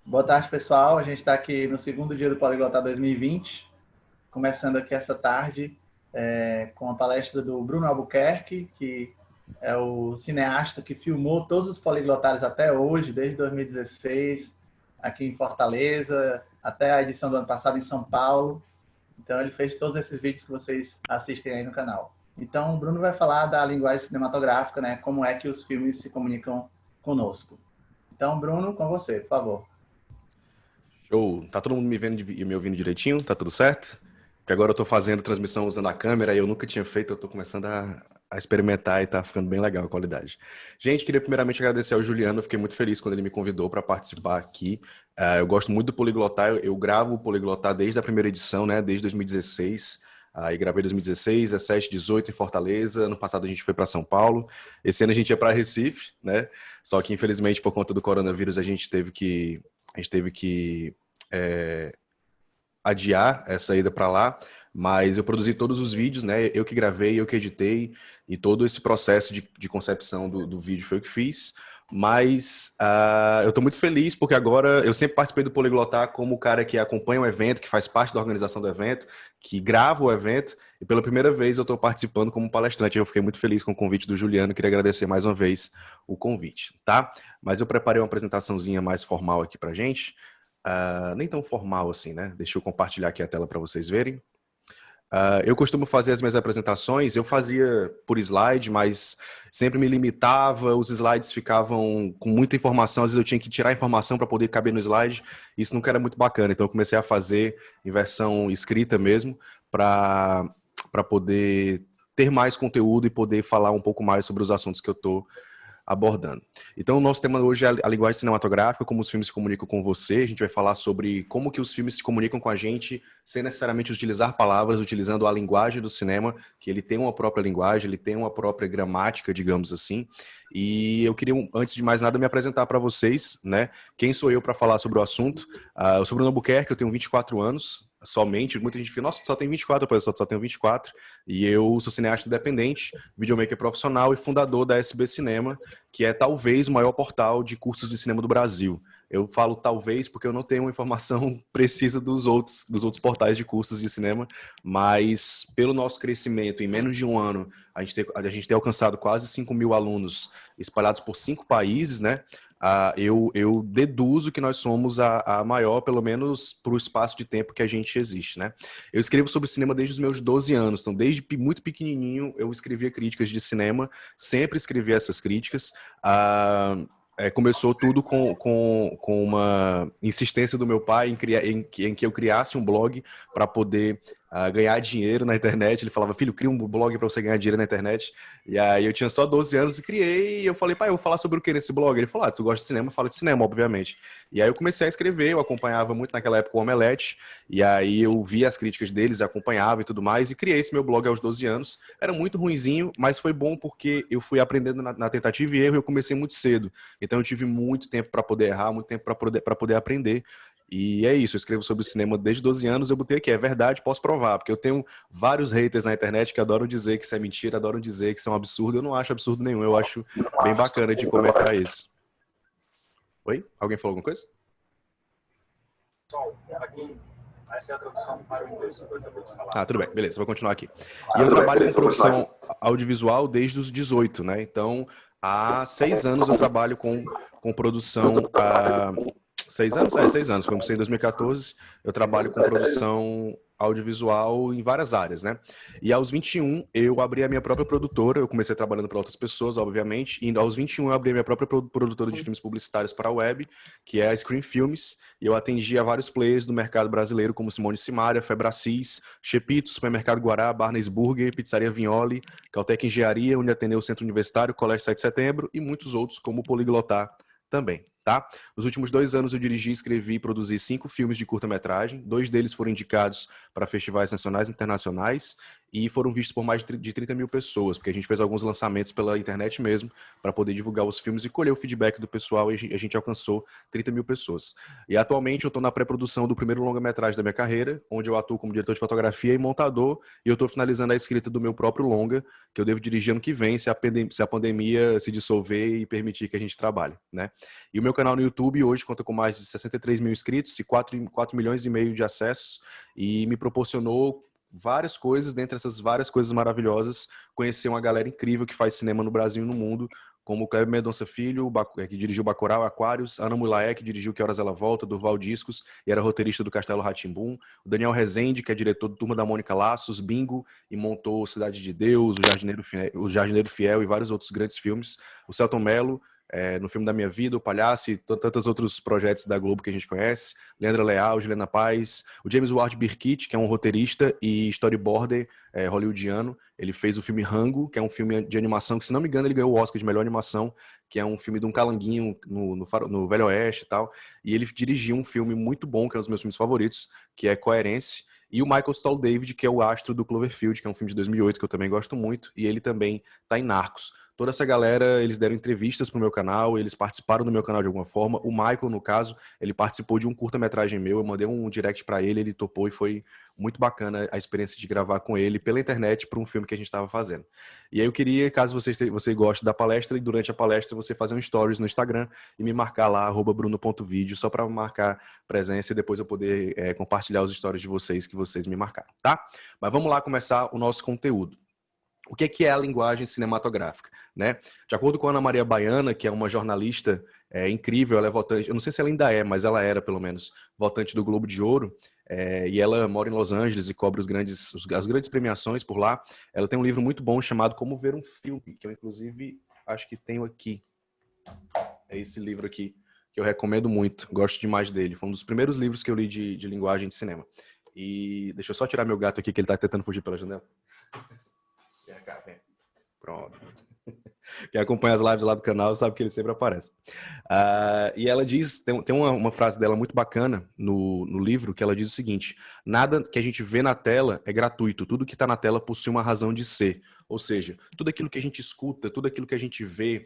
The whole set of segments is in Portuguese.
Boa tarde, pessoal. A gente está aqui no segundo dia do Poliglotar 2020, começando aqui essa tarde com a palestra do Bruno Albuquerque, que é o cineasta que filmou todos os poliglotares até hoje, desde 2016, aqui em Fortaleza, até a edição do ano passado em São Paulo. Então, ele fez todos esses vídeos que vocês assistem aí no canal. Então, o Bruno vai falar da linguagem cinematográfica, né? Como é que os filmes se comunicam conosco. Então, Bruno, com você, por favor. Show! Tá todo mundo me vendo e me ouvindo direitinho? Tá tudo certo? Porque agora eu tô fazendo transmissão usando a câmera e eu nunca tinha feito, eu tô começando a experimentar e tá ficando bem legal a qualidade. Gente, queria primeiramente agradecer ao Juliano, eu fiquei muito feliz quando ele me convidou para participar aqui. Eu gosto muito do Poliglotar, eu gravo o Poliglotar desde a primeira edição, né, desde 2016. Aí gravei 2016, 17, 18 em Fortaleza. Ano passado a gente foi para São Paulo. Esse ano a gente ia para Recife, né? Só que infelizmente por conta do coronavírus a gente teve que adiar essa ida para lá, mas eu produzi todos os vídeos, né? Eu que gravei, eu que editei, e todo esse processo de concepção do vídeo foi eu que fiz. Mas eu estou muito feliz porque agora eu sempre participei do Poliglotar como o cara que acompanha o evento, que faz parte da organização do evento, que grava o evento, e pela primeira vez eu estou participando como palestrante. Eu fiquei muito feliz com o convite do Juliano, queria agradecer mais uma vez o convite, tá? Mas eu preparei uma apresentaçãozinha mais formal aqui pra gente. Nem tão formal assim, né? Deixa eu compartilhar aqui a tela para vocês verem. Eu costumo fazer as minhas apresentações, eu fazia por slide, mas sempre me limitava, os slides ficavam com muita informação, às vezes eu tinha que tirar informação para poder caber no slide, isso nunca era muito bacana, então eu comecei a fazer em versão escrita mesmo, para poder ter mais conteúdo e poder falar um pouco mais sobre os assuntos que eu estou abordando. Então, o nosso tema hoje é a linguagem cinematográfica, como os filmes se comunicam com você. A gente vai falar sobre como que os filmes se comunicam com a gente, sem necessariamente utilizar palavras, utilizando a linguagem do cinema, que ele tem uma própria linguagem, ele tem uma própria gramática, digamos assim. E eu queria, antes de mais nada, me apresentar para vocês, né? Quem sou eu para falar sobre o assunto? Eu sou Bruno Albuquerque, eu tenho 24 anos, somente. Muita gente fala, nossa, só tem 24, eu só tenho 24. E eu sou cineasta independente, videomaker profissional e fundador da SB Cinema, que é talvez o maior portal de cursos de cinema do Brasil. Eu falo talvez porque eu não tenho uma informação precisa dos outros portais de cursos de cinema, mas pelo nosso crescimento, em menos de um ano, a gente tem alcançado quase 5 mil alunos espalhados por 5 países, né? Eu deduzo que nós somos a maior, pelo menos para o espaço de tempo que a gente existe, né? Eu escrevo sobre cinema desde os meus 12 anos, então desde muito pequenininho eu escrevia críticas de cinema, sempre escrevi essas críticas. Começou tudo com uma insistência do meu pai em que eu criasse um blog para poder ganhar dinheiro na internet. Ele falava, filho, cria um blog para você ganhar dinheiro na internet. E aí eu tinha só 12 anos e criei, e eu falei, pai, eu vou falar sobre o que nesse blog? Ele falou, tu gosta de cinema? Fala de cinema, obviamente. E aí eu comecei a escrever, eu acompanhava muito naquela época o Omelete, e aí eu via as críticas deles, acompanhava e tudo mais, e criei esse meu blog aos 12 anos. Era muito ruinzinho, mas foi bom porque eu fui aprendendo na tentativa e erro, e eu comecei muito cedo. Então eu tive muito tempo para poder errar, muito tempo para poder aprender. E é isso, eu escrevo sobre cinema desde 12 anos, eu botei aqui, é verdade, posso provar, porque eu tenho vários haters na internet que adoram dizer que isso é mentira, adoram dizer que isso é um absurdo. Eu não acho absurdo nenhum, eu acho bem bacana de comentar isso. Oi? Alguém falou alguma coisa? Essa é a tradução para o inglês. Tudo bem, beleza, vou continuar aqui. E eu trabalho com produção audiovisual desde os 18, né? Então, há 6 anos eu trabalho com produção... 6 anos? 6 anos. Comecei em 2014. Eu trabalho com produção audiovisual em várias áreas, né? E aos 21, eu abri a minha própria produtora. Eu comecei trabalhando para outras pessoas, obviamente. E aos 21, eu abri a minha própria produtora de filmes publicitários para a web, que é a Screen Filmes. E eu atendia vários players do mercado brasileiro, como Simone Simaria, Febracis, Chepito, Supermercado Guará, Barnes Burger, Pizzaria Vignoli, Caltech Engenharia, Uniateneu Centro Universitário, Colégio 7 de Setembro e muitos outros, como o Poliglotar também. Tá? Nos últimos 2 anos eu dirigi, escrevi e produzi 5 filmes de curta-metragem, 2 deles foram indicados para festivais nacionais e internacionais, e foram vistos por mais de 30 mil pessoas, porque a gente fez alguns lançamentos pela internet mesmo, para poder divulgar os filmes e colher o feedback do pessoal, e a gente alcançou 30 mil pessoas. E atualmente eu estou na pré-produção do primeiro longa-metragem da minha carreira, onde eu atuo como diretor de fotografia e montador, e eu estou finalizando a escrita do meu próprio longa, que eu devo dirigir ano que vem, se a pandemia se dissolver e permitir que a gente trabalhe, né? E o meu canal no YouTube hoje conta com mais de 63 mil inscritos e 4 milhões e meio de acessos, e me proporcionou várias coisas, dentre essas várias coisas maravilhosas, conhecer uma galera incrível que faz cinema no Brasil e no mundo, como o Kleber Mendonça Filho, que dirigiu Bacurau, Aquários, Ana Mulaé, que dirigiu Que Horas Ela Volta, Durval Discos, e era roteirista do Castelo Rá-Tim-Bum, o Daniel Rezende, que é diretor do Turma da Mônica Laços, Bingo, e montou Cidade de Deus, o Jardineiro Fiel e vários outros grandes filmes, o Celton Mello, no filme da Minha Vida, O Palhaço e tantos outros projetos da Globo que a gente conhece, Leandra Leal, Juliana Paz, o James Ward Birkitt, que é um roteirista e storyboarder hollywoodiano, ele fez o filme Rango, que é um filme de animação, que se não me engano ele ganhou o Oscar de melhor animação, que é um filme de um calanguinho no Velho Oeste e tal, e ele dirigiu um filme muito bom, que é um dos meus filmes favoritos, que é Coerência, e o Michael Stahl David, que é o astro do Cloverfield, que é um filme de 2008 que eu também gosto muito, e ele também tá em Narcos. Toda essa galera, eles deram entrevistas pro meu canal, eles participaram do meu canal de alguma forma. O Michael, no caso, ele participou de um curta-metragem meu, eu mandei um direct pra ele, ele topou e foi muito bacana a experiência de gravar com ele pela internet para um filme que a gente estava fazendo. E aí eu queria, caso você goste da palestra, e durante a palestra você fazer um stories no Instagram e me marcar lá, @bruno.video, só para marcar presença e depois eu poder compartilhar os stories de vocês que vocês me marcaram, tá? Mas vamos lá começar o nosso conteúdo. O que é a linguagem cinematográfica, né? De acordo com a Ana Maria Baiana, que é uma jornalista incrível, ela é votante, eu não sei se ela ainda é, mas ela era, pelo menos, votante do Globo de Ouro, e ela mora em Los Angeles e cobre as grandes premiações por lá. Ela tem um livro muito bom chamado Como Ver um Filme, que eu, inclusive, acho que tenho aqui. É esse livro aqui, que eu recomendo muito, gosto demais dele. Foi um dos primeiros livros que eu li de linguagem de cinema. E deixa eu só tirar meu gato aqui, que ele tá tentando fugir pela janela. Vem cá, vem. Pronto. Quem acompanha as lives lá do canal sabe que ele sempre aparece. E ela diz, tem uma frase dela muito bacana no livro, que ela diz o seguinte: nada que a gente vê na tela é gratuito, tudo que está na tela possui uma razão de ser. Ou seja, tudo aquilo que a gente escuta, tudo aquilo que a gente vê,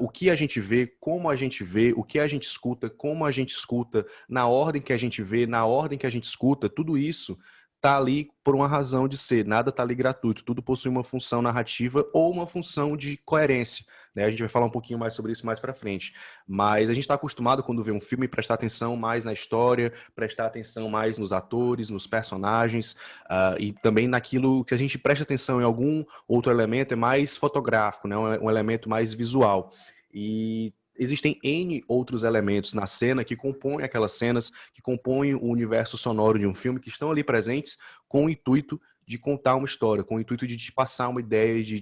o que a gente vê, como a gente vê, o que a gente escuta, como a gente escuta, na ordem que a gente vê, na ordem que a gente escuta, tudo isso tá ali por uma razão de ser, nada tá ali gratuito, tudo possui uma função narrativa ou uma função de coerência, né? A gente vai falar um pouquinho mais sobre isso mais para frente, mas a gente está acostumado quando vê um filme prestar atenção mais na história, prestar atenção mais nos atores, nos personagens, e também naquilo que a gente presta atenção em algum outro elemento é mais fotográfico, né? Um elemento mais visual. E existem N outros elementos na cena que compõem aquelas cenas, que compõem o universo sonoro de um filme, que estão ali presentes com o intuito de contar uma história, com o intuito de te passar uma ideia, de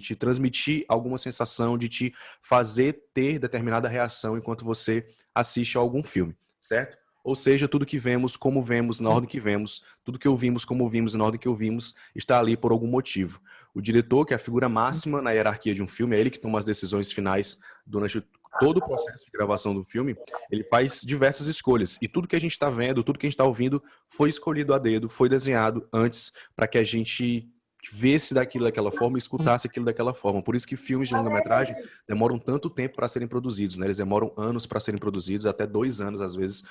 te transmitir alguma sensação, de te fazer ter determinada reação enquanto você assiste a algum filme, certo? Ou seja, tudo que vemos, como vemos, na ordem que vemos, tudo que ouvimos, como ouvimos, na ordem que ouvimos, está ali por algum motivo. O diretor, que é a figura máxima na hierarquia de um filme, é ele que toma as decisões finais durante todo o processo de gravação do filme, ele faz diversas escolhas. E tudo que a gente está vendo, tudo que a gente está ouvindo, foi escolhido a dedo, foi desenhado antes para que a gente vesse daquilo daquela forma e escutasse aquilo daquela forma. Por isso que filmes de longa-metragem demoram tanto tempo para serem produzidos, né? Eles demoram anos para serem produzidos, até 2 anos às vezes.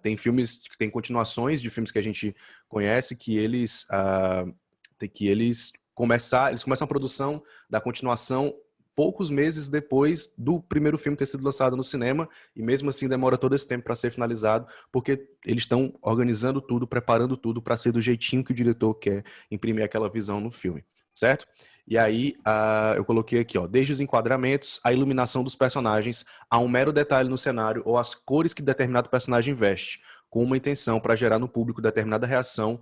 Tem filmes, tem continuações de filmes que a gente conhece que eles começam a produção da continuação poucos meses depois do primeiro filme ter sido lançado no cinema, e mesmo assim demora todo esse tempo para ser finalizado, porque eles estão organizando tudo, preparando tudo para ser do jeitinho que o diretor quer imprimir aquela visão no filme, certo? E aí eu coloquei aqui, ó, desde os enquadramentos, a iluminação dos personagens, a um mero detalhe no cenário ou as cores que determinado personagem veste, com uma intenção para gerar no público determinada reação,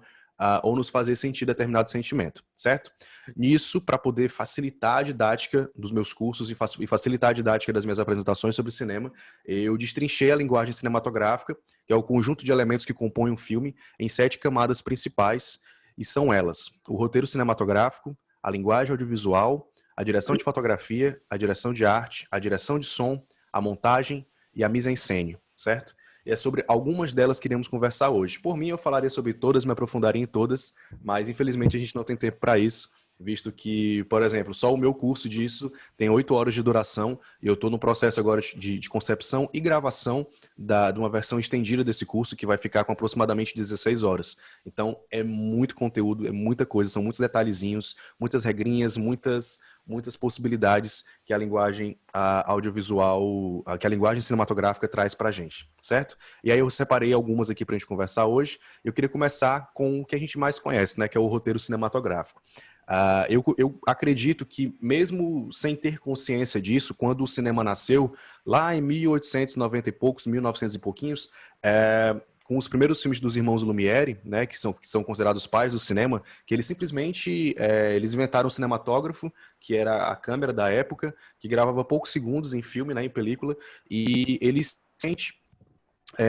ou nos fazer sentir determinado sentimento, certo? Nisso, para poder facilitar a didática dos meus cursos e facilitar a didática das minhas apresentações sobre cinema, eu destrinchei a linguagem cinematográfica, que é o conjunto de elementos que compõem um filme, em 7 camadas principais, e são elas: o roteiro cinematográfico, a linguagem audiovisual, a direção de fotografia, a direção de arte, a direção de som, a montagem e a mise-en-scène, certo? e é sobre algumas delas que iremos conversar hoje. Por mim, eu falaria sobre todas, me aprofundaria em todas, mas infelizmente a gente não tem tempo para isso, visto que, por exemplo, só o meu curso disso tem 8 horas de duração e eu estou no processo agora de concepção e gravação de uma versão estendida desse curso que vai ficar com aproximadamente 16 horas. Então, é muito conteúdo, é muita coisa, são muitos detalhezinhos, muitas regrinhas, muitas possibilidades que a linguagem audiovisual, que a linguagem cinematográfica traz para a gente, certo? E aí eu separei algumas aqui para a gente conversar hoje. Eu queria começar com o que a gente mais conhece, né, que é o roteiro cinematográfico. Eu acredito que, mesmo sem ter consciência disso, quando o cinema nasceu, lá em 1890 e poucos, 1900 e pouquinhos, com os primeiros filmes dos irmãos Lumière, né, que são considerados pais do cinema, que eles simplesmente eles inventaram o cinematógrafo, que era a câmera da época, que gravava poucos segundos em filme, né, em película, e eles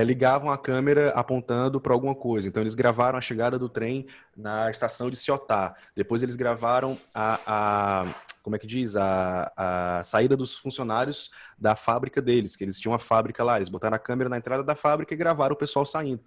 ligavam a câmera apontando para alguma coisa. Então eles gravaram a chegada do trem na estação de Ciotá. Depois eles gravaram como é que diz? A saída dos funcionários da fábrica deles, que eles tinham uma fábrica lá. Eles botaram a câmera na entrada da fábrica e gravaram o pessoal saindo.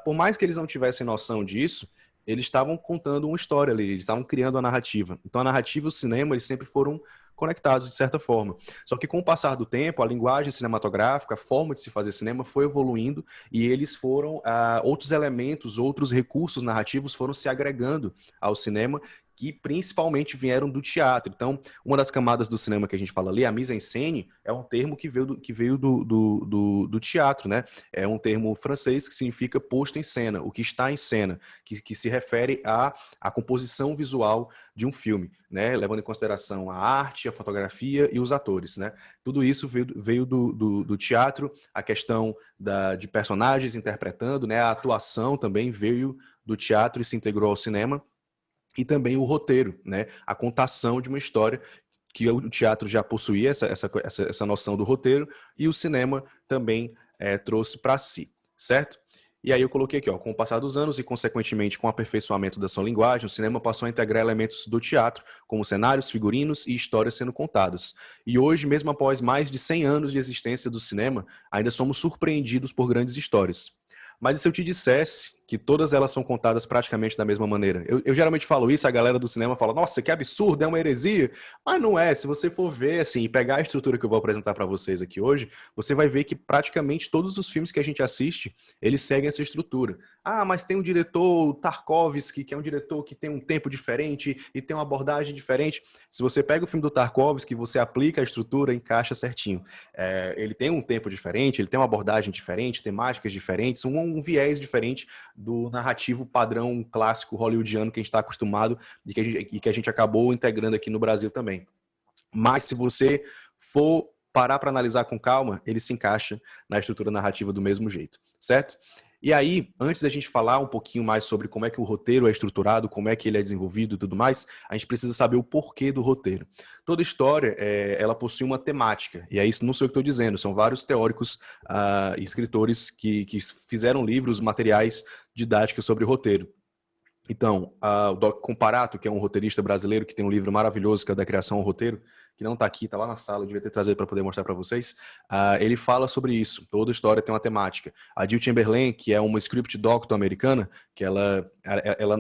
Por mais que eles não tivessem noção disso, eles estavam contando uma história ali, eles estavam criando a narrativa. Então a narrativa e o cinema, eles sempre foram conectados de certa forma. Só que com o passar do tempo, a linguagem cinematográfica, a forma de se fazer cinema foi evoluindo e eles foram, outros elementos, outros recursos narrativos foram se agregando ao cinema, que principalmente vieram do teatro. Então, uma das camadas do cinema que a gente fala ali, a mise-en-scène, é um termo que veio do teatro, né? É um termo francês que significa posto em cena, o que está em cena, que se refere à composição visual de um filme, né? Levando em consideração a arte, a fotografia e os atores, né? Tudo isso veio do teatro, a questão de personagens interpretando, né? A atuação também veio do teatro e se integrou ao cinema. E também o roteiro, né? A contação de uma história, que o teatro já possuía essa noção do roteiro, e o cinema também trouxe para si, certo? E aí eu coloquei aqui, ó, com o passar dos anos e, consequentemente, com o aperfeiçoamento da sua linguagem, o cinema passou a integrar elementos do teatro, como cenários, figurinos e histórias sendo contadas. E hoje, mesmo após mais de 100 anos de existência do cinema, ainda somos surpreendidos por grandes histórias. Mas e se eu te dissesse que todas elas são contadas praticamente da mesma maneira? Eu geralmente falo isso, a galera do cinema fala, nossa, que absurdo, é uma heresia. Mas não é, se você for ver, assim, e pegar a estrutura que eu vou apresentar para vocês aqui hoje, você vai ver que praticamente todos os filmes que a gente assiste, eles seguem essa estrutura. Ah, mas tem um diretor, Tarkovsky, que é um diretor que tem um tempo diferente e tem uma abordagem diferente. Se você pega o filme do Tarkovsky, você aplica a estrutura, encaixa certinho. Ele tem um tempo diferente, ele tem uma abordagem diferente, temáticas diferentes, um viés diferente do narrativo padrão clássico hollywoodiano que a gente está acostumado e que a gente acabou integrando aqui no Brasil também. Mas se você for parar para analisar com calma, ele se encaixa na estrutura narrativa do mesmo jeito, certo? E aí, antes da gente falar um pouquinho mais sobre como é que o roteiro é estruturado, como é que ele é desenvolvido e tudo mais, a gente precisa saber o porquê do roteiro. Toda história, ela possui uma temática, e é isso, não sei o que estou dizendo, são vários teóricos e escritores que fizeram livros, materiais didáticos sobre roteiro. Então, o Doc Comparato, que é um roteirista brasileiro que tem um livro maravilhoso que é da Criação ao Roteiro, que não está aqui, está lá na sala, eu devia ter trazido para poder mostrar para vocês, ele fala sobre isso, toda história tem uma temática. A Jill Chamberlain, que é uma script doctor americana, que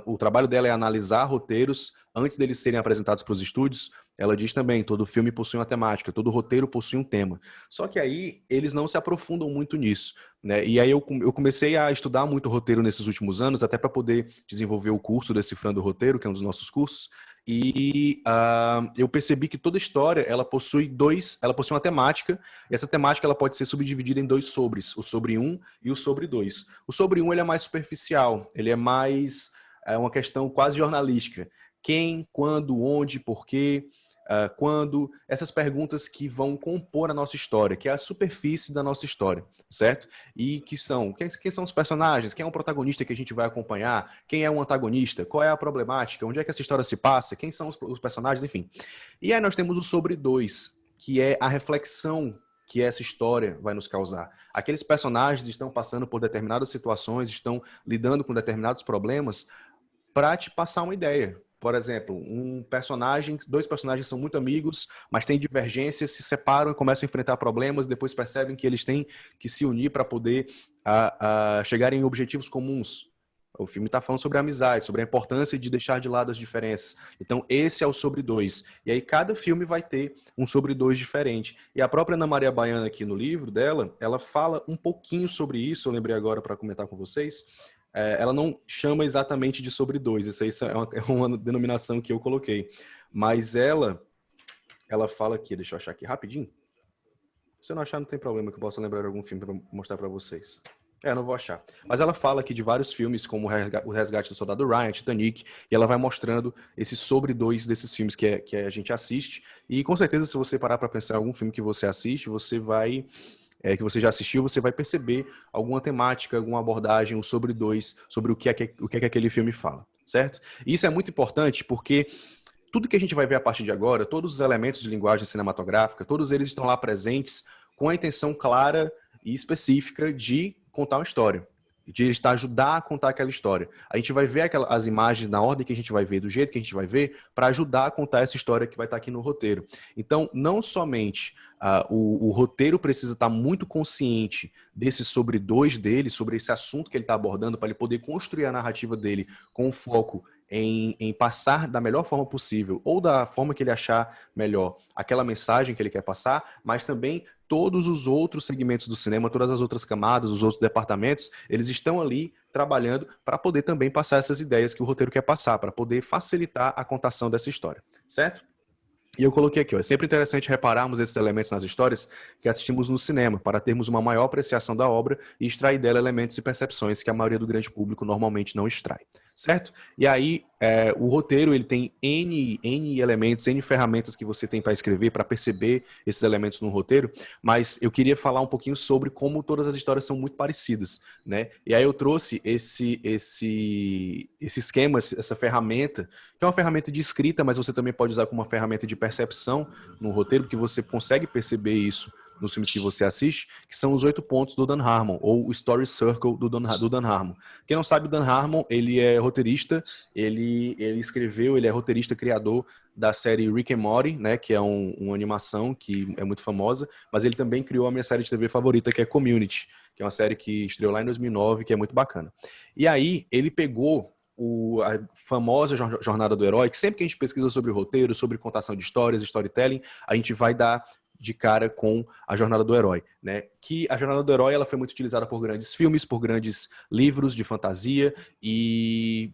o trabalho dela é analisar roteiros antes deles serem apresentados para os estúdios. Ela diz também, todo filme possui uma temática, todo roteiro possui um tema. Só que aí eles não se aprofundam muito nisso, né? E aí eu comecei a estudar muito roteiro nesses últimos anos, até para poder desenvolver o curso Decifrando o Roteiro, que é um dos nossos cursos. E eu percebi que toda história ela possui uma temática, e essa temática ela pode ser subdividida em dois sobres, o sobre um e o sobre dois. O sobre um ele é mais superficial, ele é mais uma questão quase jornalística. Quem, quando, onde, porquê, quando, essas perguntas que vão compor a nossa história, que é a superfície da nossa história, certo? E que são, quem são os personagens, quem é o protagonista que a gente vai acompanhar, quem é o antagonista, qual é a problemática, onde é que essa história se passa, quem são os personagens, enfim. E aí nós temos o sobre dois, que é a reflexão que essa história vai nos causar. Aqueles personagens estão passando por determinadas situações, estão lidando com determinados problemas para te passar uma ideia, por exemplo, dois personagens são muito amigos, mas têm divergências, se separam e começam a enfrentar problemas, depois percebem que eles têm que se unir para poder chegarem em objetivos comuns. O filme está falando sobre a amizade, sobre a importância de deixar de lado as diferenças. Então, esse é o sobre dois. E aí, cada filme vai ter um sobre dois diferente. E a própria Ana Maria Baiana, aqui no livro dela, ela fala um pouquinho sobre isso, eu lembrei agora para comentar com vocês. Ela não chama exatamente de sobre dois, isso aí é uma denominação que eu coloquei. Mas ela fala aqui, deixa eu achar aqui rapidinho. Se eu não achar, não tem problema, que eu possa lembrar de algum filme para mostrar para vocês. Não vou achar. Mas ela fala aqui de vários filmes, como O Resgate do Soldado Ryan, Titanic, e ela vai mostrando esses sobre dois desses filmes que a gente assiste. E com certeza, se você parar para pensar em algum filme que você assiste, você vai... que você já assistiu, você vai perceber alguma temática, alguma abordagem, um sobre dois, sobre o que é que aquele filme fala, certo? E isso é muito importante porque tudo que a gente vai ver a partir de agora, todos os elementos de linguagem cinematográfica, todos eles estão lá presentes com a intenção clara e específica de contar uma história, de ajudar a contar aquela história. A gente vai ver as imagens na ordem que a gente vai ver, do jeito que a gente vai ver, para ajudar a contar essa história que vai estar aqui no roteiro. Então, não somente o roteiro precisa estar muito consciente desse sobre dois dele, sobre esse assunto que ele está abordando, para ele poder construir a narrativa dele com foco em passar da melhor forma possível, ou da forma que ele achar melhor, aquela mensagem que ele quer passar, mas também todos os outros segmentos do cinema, todas as outras camadas, os outros departamentos, eles estão ali trabalhando para poder também passar essas ideias que o roteiro quer passar, para poder facilitar a contação dessa história, certo? E eu coloquei aqui, é sempre interessante repararmos esses elementos nas histórias que assistimos no cinema, para termos uma maior apreciação da obra e extrair dela elementos e percepções que a maioria do grande público normalmente não extrai, certo? E aí, o roteiro, ele tem N elementos, N ferramentas que você tem para escrever, para perceber esses elementos no roteiro, mas eu queria falar um pouquinho sobre como todas as histórias são muito parecidas, né? E aí eu trouxe esse esquema, essa ferramenta, que é uma ferramenta de escrita, mas você também pode usar como uma ferramenta de percepção no roteiro, porque você consegue perceber isso nos filmes que você assiste, que são os 8 pontos do Dan Harmon, ou o Story Circle do Dan Harmon. Quem não sabe, o Dan Harmon, ele é roteirista, ele é roteirista, criador da série Rick and Morty, né, que é uma animação que é muito famosa, mas ele também criou a minha série de TV favorita, que é Community, que é uma série que estreou lá em 2009, que é muito bacana. E aí, ele pegou a famosa jornada do herói, que sempre que a gente pesquisa sobre roteiro, sobre contação de histórias, storytelling, a gente vai dar de cara com a jornada do herói, né? Que a jornada do herói, ela foi muito utilizada por grandes filmes, por grandes livros de fantasia,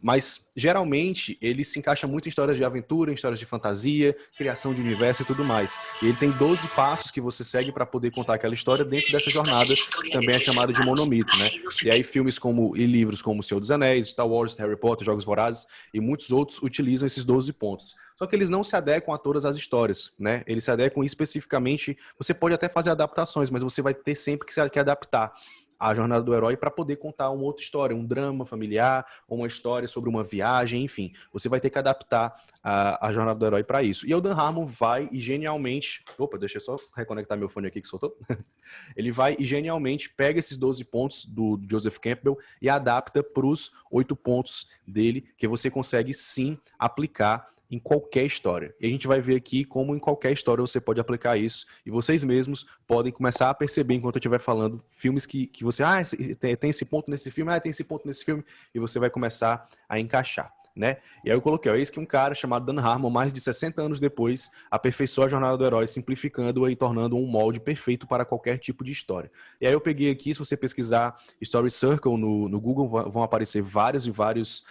mas geralmente ele se encaixa muito em histórias de aventura, em histórias de fantasia, criação de universo e tudo mais. E ele tem 12 passos que você segue para poder contar aquela história dentro dessa jornada, que também é chamada de monomito, né? E aí filmes e livros como O Senhor dos Anéis, Star Wars, Harry Potter, Jogos Vorazes e muitos outros utilizam esses 12 pontos. Só que eles não se adequam a todas as histórias, né? Eles se adequam especificamente. Você pode até fazer adaptações, mas você vai ter sempre que adaptar a jornada do herói para poder contar uma outra história, um drama familiar, ou uma história sobre uma viagem, enfim. Você vai ter que adaptar a jornada do herói para isso. E o Dan Harmon vai e genialmente... Opa, deixa eu só reconectar meu fone aqui que soltou. Ele vai e genialmente pega esses 12 pontos do Joseph Campbell e adapta para os 8 pontos dele, que você consegue sim aplicar em qualquer história. E a gente vai ver aqui como em qualquer história você pode aplicar isso, e vocês mesmos podem começar a perceber, enquanto eu estiver falando, filmes que você, tem esse ponto nesse filme, tem esse ponto nesse filme, e você vai começar a encaixar, né? E aí eu coloquei, eis que um cara chamado Dan Harmon, mais de 60 anos depois, aperfeiçoou a jornada do herói, simplificando-a e tornando um molde perfeito para qualquer tipo de história. E aí eu peguei aqui, se você pesquisar Story Circle no Google, vão aparecer vários e vários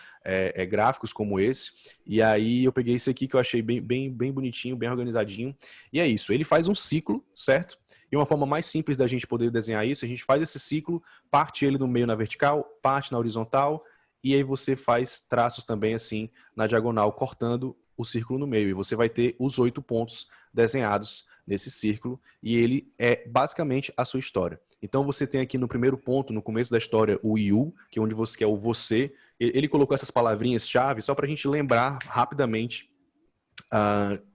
gráficos como esse, e aí eu peguei esse aqui que eu achei bem bonitinho, bem organizadinho, e é isso, ele faz um ciclo, certo? E uma forma mais simples da gente poder desenhar isso, a gente faz esse ciclo, parte ele no meio na vertical, parte na horizontal, e aí você faz traços também assim na diagonal, cortando o círculo no meio, e você vai ter os 8 pontos desenhados nesse círculo, e ele é basicamente a sua história. Então você tem aqui no primeiro ponto, no começo da história, o you, que é onde você é o você. Ele colocou essas palavrinhas-chave só para a gente lembrar rapidamente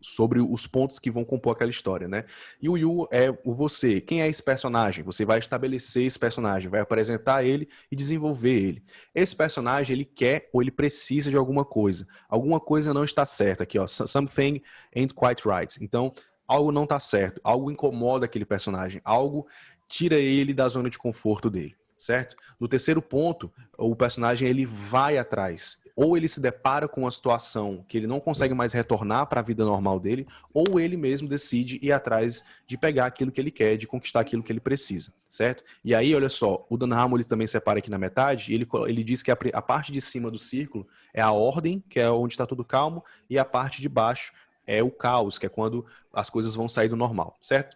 sobre os pontos que vão compor aquela história, né? E o you é o você. Quem é esse personagem? Você vai estabelecer esse personagem, vai apresentar ele e desenvolver ele. Esse personagem, ele quer ou ele precisa de alguma coisa. Alguma coisa não está certa. Aqui, ó. Something ain't quite right. Então, algo não está certo. Algo incomoda aquele personagem. Algo tira ele da zona de conforto dele. Certo? No terceiro ponto, o personagem ele vai atrás. Ou ele se depara com uma situação que ele não consegue mais retornar para a vida normal dele, ou ele mesmo decide ir atrás de pegar aquilo que ele quer, de conquistar aquilo que ele precisa, certo? E aí, olha só, o Dan Harmon ele também separa aqui na metade, e ele diz que a parte de cima do círculo é a ordem, que é onde está tudo calmo, e a parte de baixo é o caos, que é quando as coisas vão sair do normal, certo?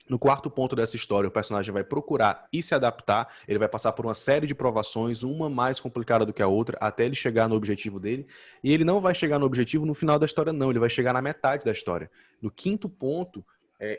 No quarto ponto dessa história, o personagem vai procurar e se adaptar, ele vai passar por uma série de provações, uma mais complicada do que a outra, até ele chegar no objetivo dele. E ele não vai chegar no objetivo no final da história, não, ele vai chegar na metade da história. No quinto ponto,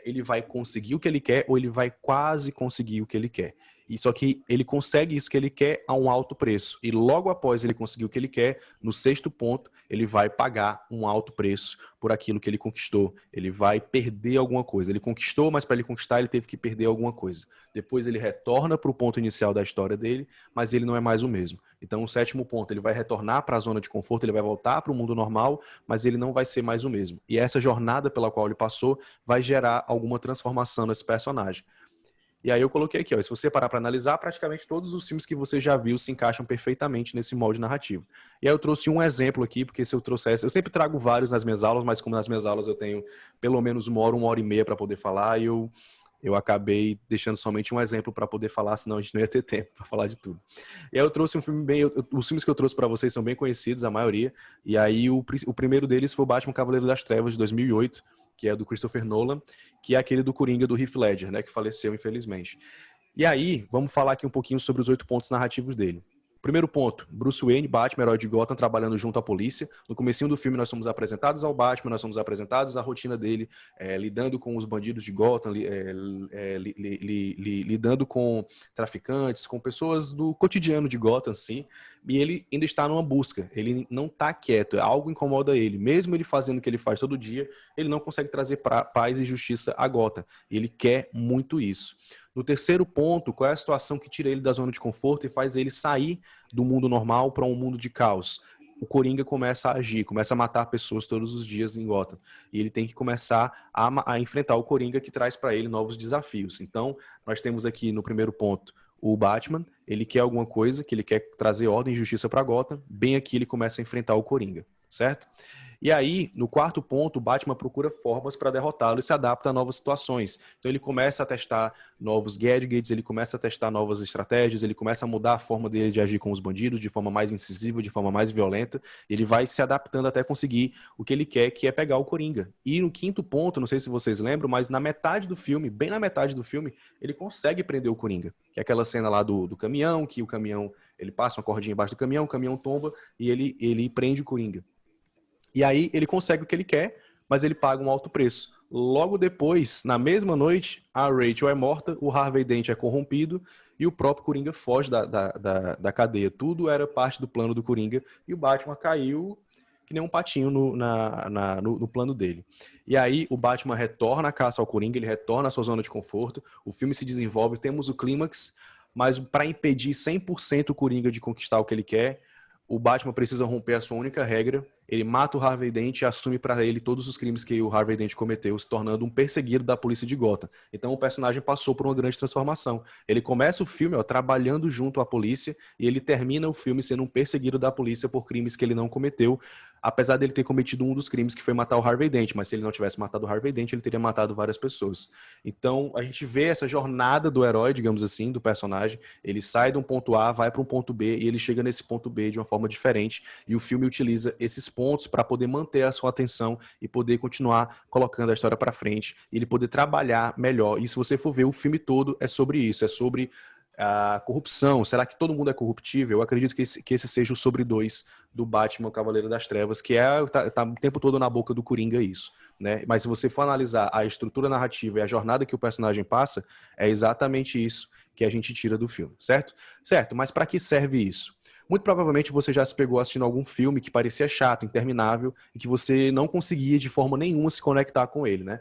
ele vai conseguir o que ele quer ou ele vai quase conseguir o que ele quer. E só que ele consegue isso que ele quer a um alto preço. E logo após ele conseguir o que ele quer, no sexto ponto, ele vai pagar um alto preço por aquilo que ele conquistou. Ele vai perder alguma coisa. Ele conquistou, mas para ele conquistar, ele teve que perder alguma coisa. Depois ele retorna para o ponto inicial da história dele, mas ele não é mais o mesmo. Então, o sétimo ponto, ele vai retornar para a zona de conforto, ele vai voltar para o mundo normal, mas ele não vai ser mais o mesmo. E essa jornada pela qual ele passou vai gerar alguma transformação nesse personagem. E aí eu coloquei aqui, ó, se você parar para analisar, praticamente todos os filmes que você já viu se encaixam perfeitamente nesse molde narrativo. E aí eu trouxe um exemplo aqui, porque se eu trouxesse... Eu sempre trago vários nas minhas aulas, mas como nas minhas aulas eu tenho pelo menos uma hora e meia para poder falar, e eu acabei deixando somente um exemplo para poder falar, senão a gente não ia ter tempo para falar de tudo. E aí eu trouxe um filme bem... Os filmes que eu trouxe para vocês são bem conhecidos, a maioria, e aí o primeiro deles foi o Batman Cavaleiro das Trevas, de 2008, que é do Christopher Nolan, que é aquele do Coringa do Heath Ledger, né, que faleceu, infelizmente. E aí, vamos falar aqui um pouquinho sobre os 8 pontos narrativos dele. Primeiro ponto, Bruce Wayne, Batman, herói de Gotham, trabalhando junto à polícia. No comecinho do filme nós somos apresentados ao Batman, nós somos apresentados à rotina dele, lidando com os bandidos de Gotham, lidando com traficantes, com pessoas do cotidiano de Gotham, sim. E ele ainda está numa busca, ele não está quieto, algo incomoda ele. Mesmo ele fazendo o que ele faz todo dia, ele não consegue trazer paz e justiça a Gotham. Ele quer muito isso. No terceiro ponto, qual é a situação que tira ele da zona de conforto e faz ele sair do mundo normal para um mundo de caos? O Coringa começa a agir, começa a matar pessoas todos os dias em Gotham. E ele tem que começar a enfrentar o Coringa, que traz para ele novos desafios. Então, nós temos aqui no primeiro ponto o Batman, ele quer alguma coisa, que ele quer trazer ordem e justiça para Gotham. Bem aqui ele começa a enfrentar o Coringa, certo? E aí, no quarto ponto, o Batman procura formas para derrotá-lo e se adapta a novas situações. Então ele começa a testar novos gadgets, ele começa a testar novas estratégias, ele começa a mudar a forma dele de agir com os bandidos de forma mais incisiva, de forma mais violenta. Ele vai se adaptando até conseguir o que ele quer, que é pegar o Coringa. E no quinto ponto, não sei se vocês lembram, mas na metade do filme, bem na metade do filme, ele consegue prender o Coringa. Que é aquela cena lá do caminhão, que o caminhão, ele passa uma cordinha embaixo do caminhão, o caminhão tomba e ele prende o Coringa. E aí ele consegue o que ele quer, mas ele paga um alto preço. Logo depois, na mesma noite, a Rachel é morta, o Harvey Dent é corrompido e o próprio Coringa foge da cadeia. Tudo era parte do plano do Coringa e o Batman caiu que nem um patinho no plano dele. E aí o Batman retorna à caça ao Coringa, ele retorna à sua zona de conforto, o filme se desenvolve, temos o clímax, mas para impedir 100% o Coringa de conquistar o que ele quer, o Batman precisa romper a sua única regra, ele mata o Harvey Dent e assume para ele todos os crimes que o Harvey Dent cometeu, se tornando um perseguido da polícia de Gotham. Então o personagem passou por uma grande transformação. Ele começa o filme trabalhando junto à polícia e ele termina o filme sendo um perseguido da polícia por crimes que ele não cometeu, apesar dele ter cometido um dos crimes que foi matar o Harvey Dent, mas se ele não tivesse matado o Harvey Dent, ele teria matado várias pessoas. Então a gente vê essa jornada do herói, digamos assim, do personagem, ele sai de um ponto A, vai para um ponto B e ele chega nesse ponto B de uma forma diferente e o filme utiliza esses pontos para poder manter a sua atenção e poder continuar colocando a história para frente e ele poder trabalhar melhor. E se você for ver, o filme todo é sobre isso, é sobre a corrupção. Será que todo mundo é corruptível? Eu acredito que esse seja o sobre 2 do Batman, o Cavaleiro das Trevas, que tá o tempo todo na boca do Coringa isso, né? Mas se você for analisar a estrutura narrativa e a jornada que o personagem passa, é exatamente isso que a gente tira do filme, certo? Certo, mas para que serve isso? Muito provavelmente você já se pegou assistindo algum filme que parecia chato, interminável, e que você não conseguia de forma nenhuma se conectar com ele, né?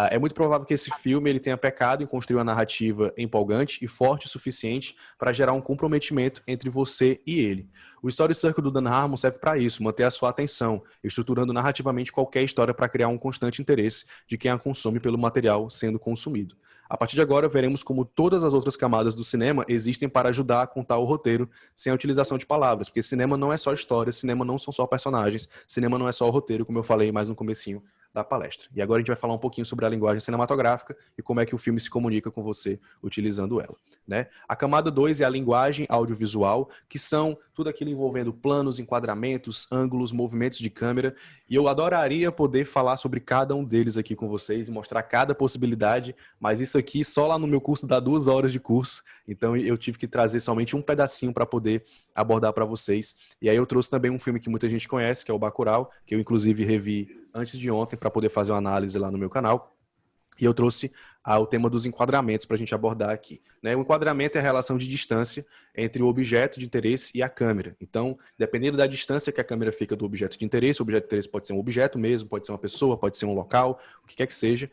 É muito provável que esse filme ele tenha pecado em construir uma narrativa empolgante e forte o suficiente para gerar um comprometimento entre você e ele. O Story Circle do Dan Harmon serve para isso, manter a sua atenção, estruturando narrativamente qualquer história para criar um constante interesse de quem a consome pelo material sendo consumido. A partir de agora, veremos como todas as outras camadas do cinema existem para ajudar a contar o roteiro sem a utilização de palavras, porque cinema não é só história, cinema não são só personagens, cinema não é só o roteiro, como eu falei mais no comecinho da palestra. E agora a gente vai falar um pouquinho sobre a linguagem cinematográfica e como é que o filme se comunica com você utilizando ela, né? A camada 2 é a linguagem audiovisual, que são tudo aquilo envolvendo planos, enquadramentos, ângulos, movimentos de câmera, e eu adoraria poder falar sobre cada um deles aqui com vocês e mostrar cada possibilidade, mas isso aqui só lá no meu curso dá 2 horas de curso, então eu tive que trazer somente um pedacinho para poder abordar para vocês. E aí eu trouxe também um filme que muita gente conhece, que é o Bacurau, que eu inclusive revi antes de ontem para poder fazer uma análise lá no meu canal. E eu trouxe o tema dos enquadramentos para a gente abordar aqui, né? O enquadramento é a relação de distância entre o objeto de interesse e a câmera. Então, dependendo da distância que a câmera fica do objeto de interesse, o objeto de interesse pode ser um objeto mesmo, pode ser uma pessoa, pode ser um local, o que quer que seja.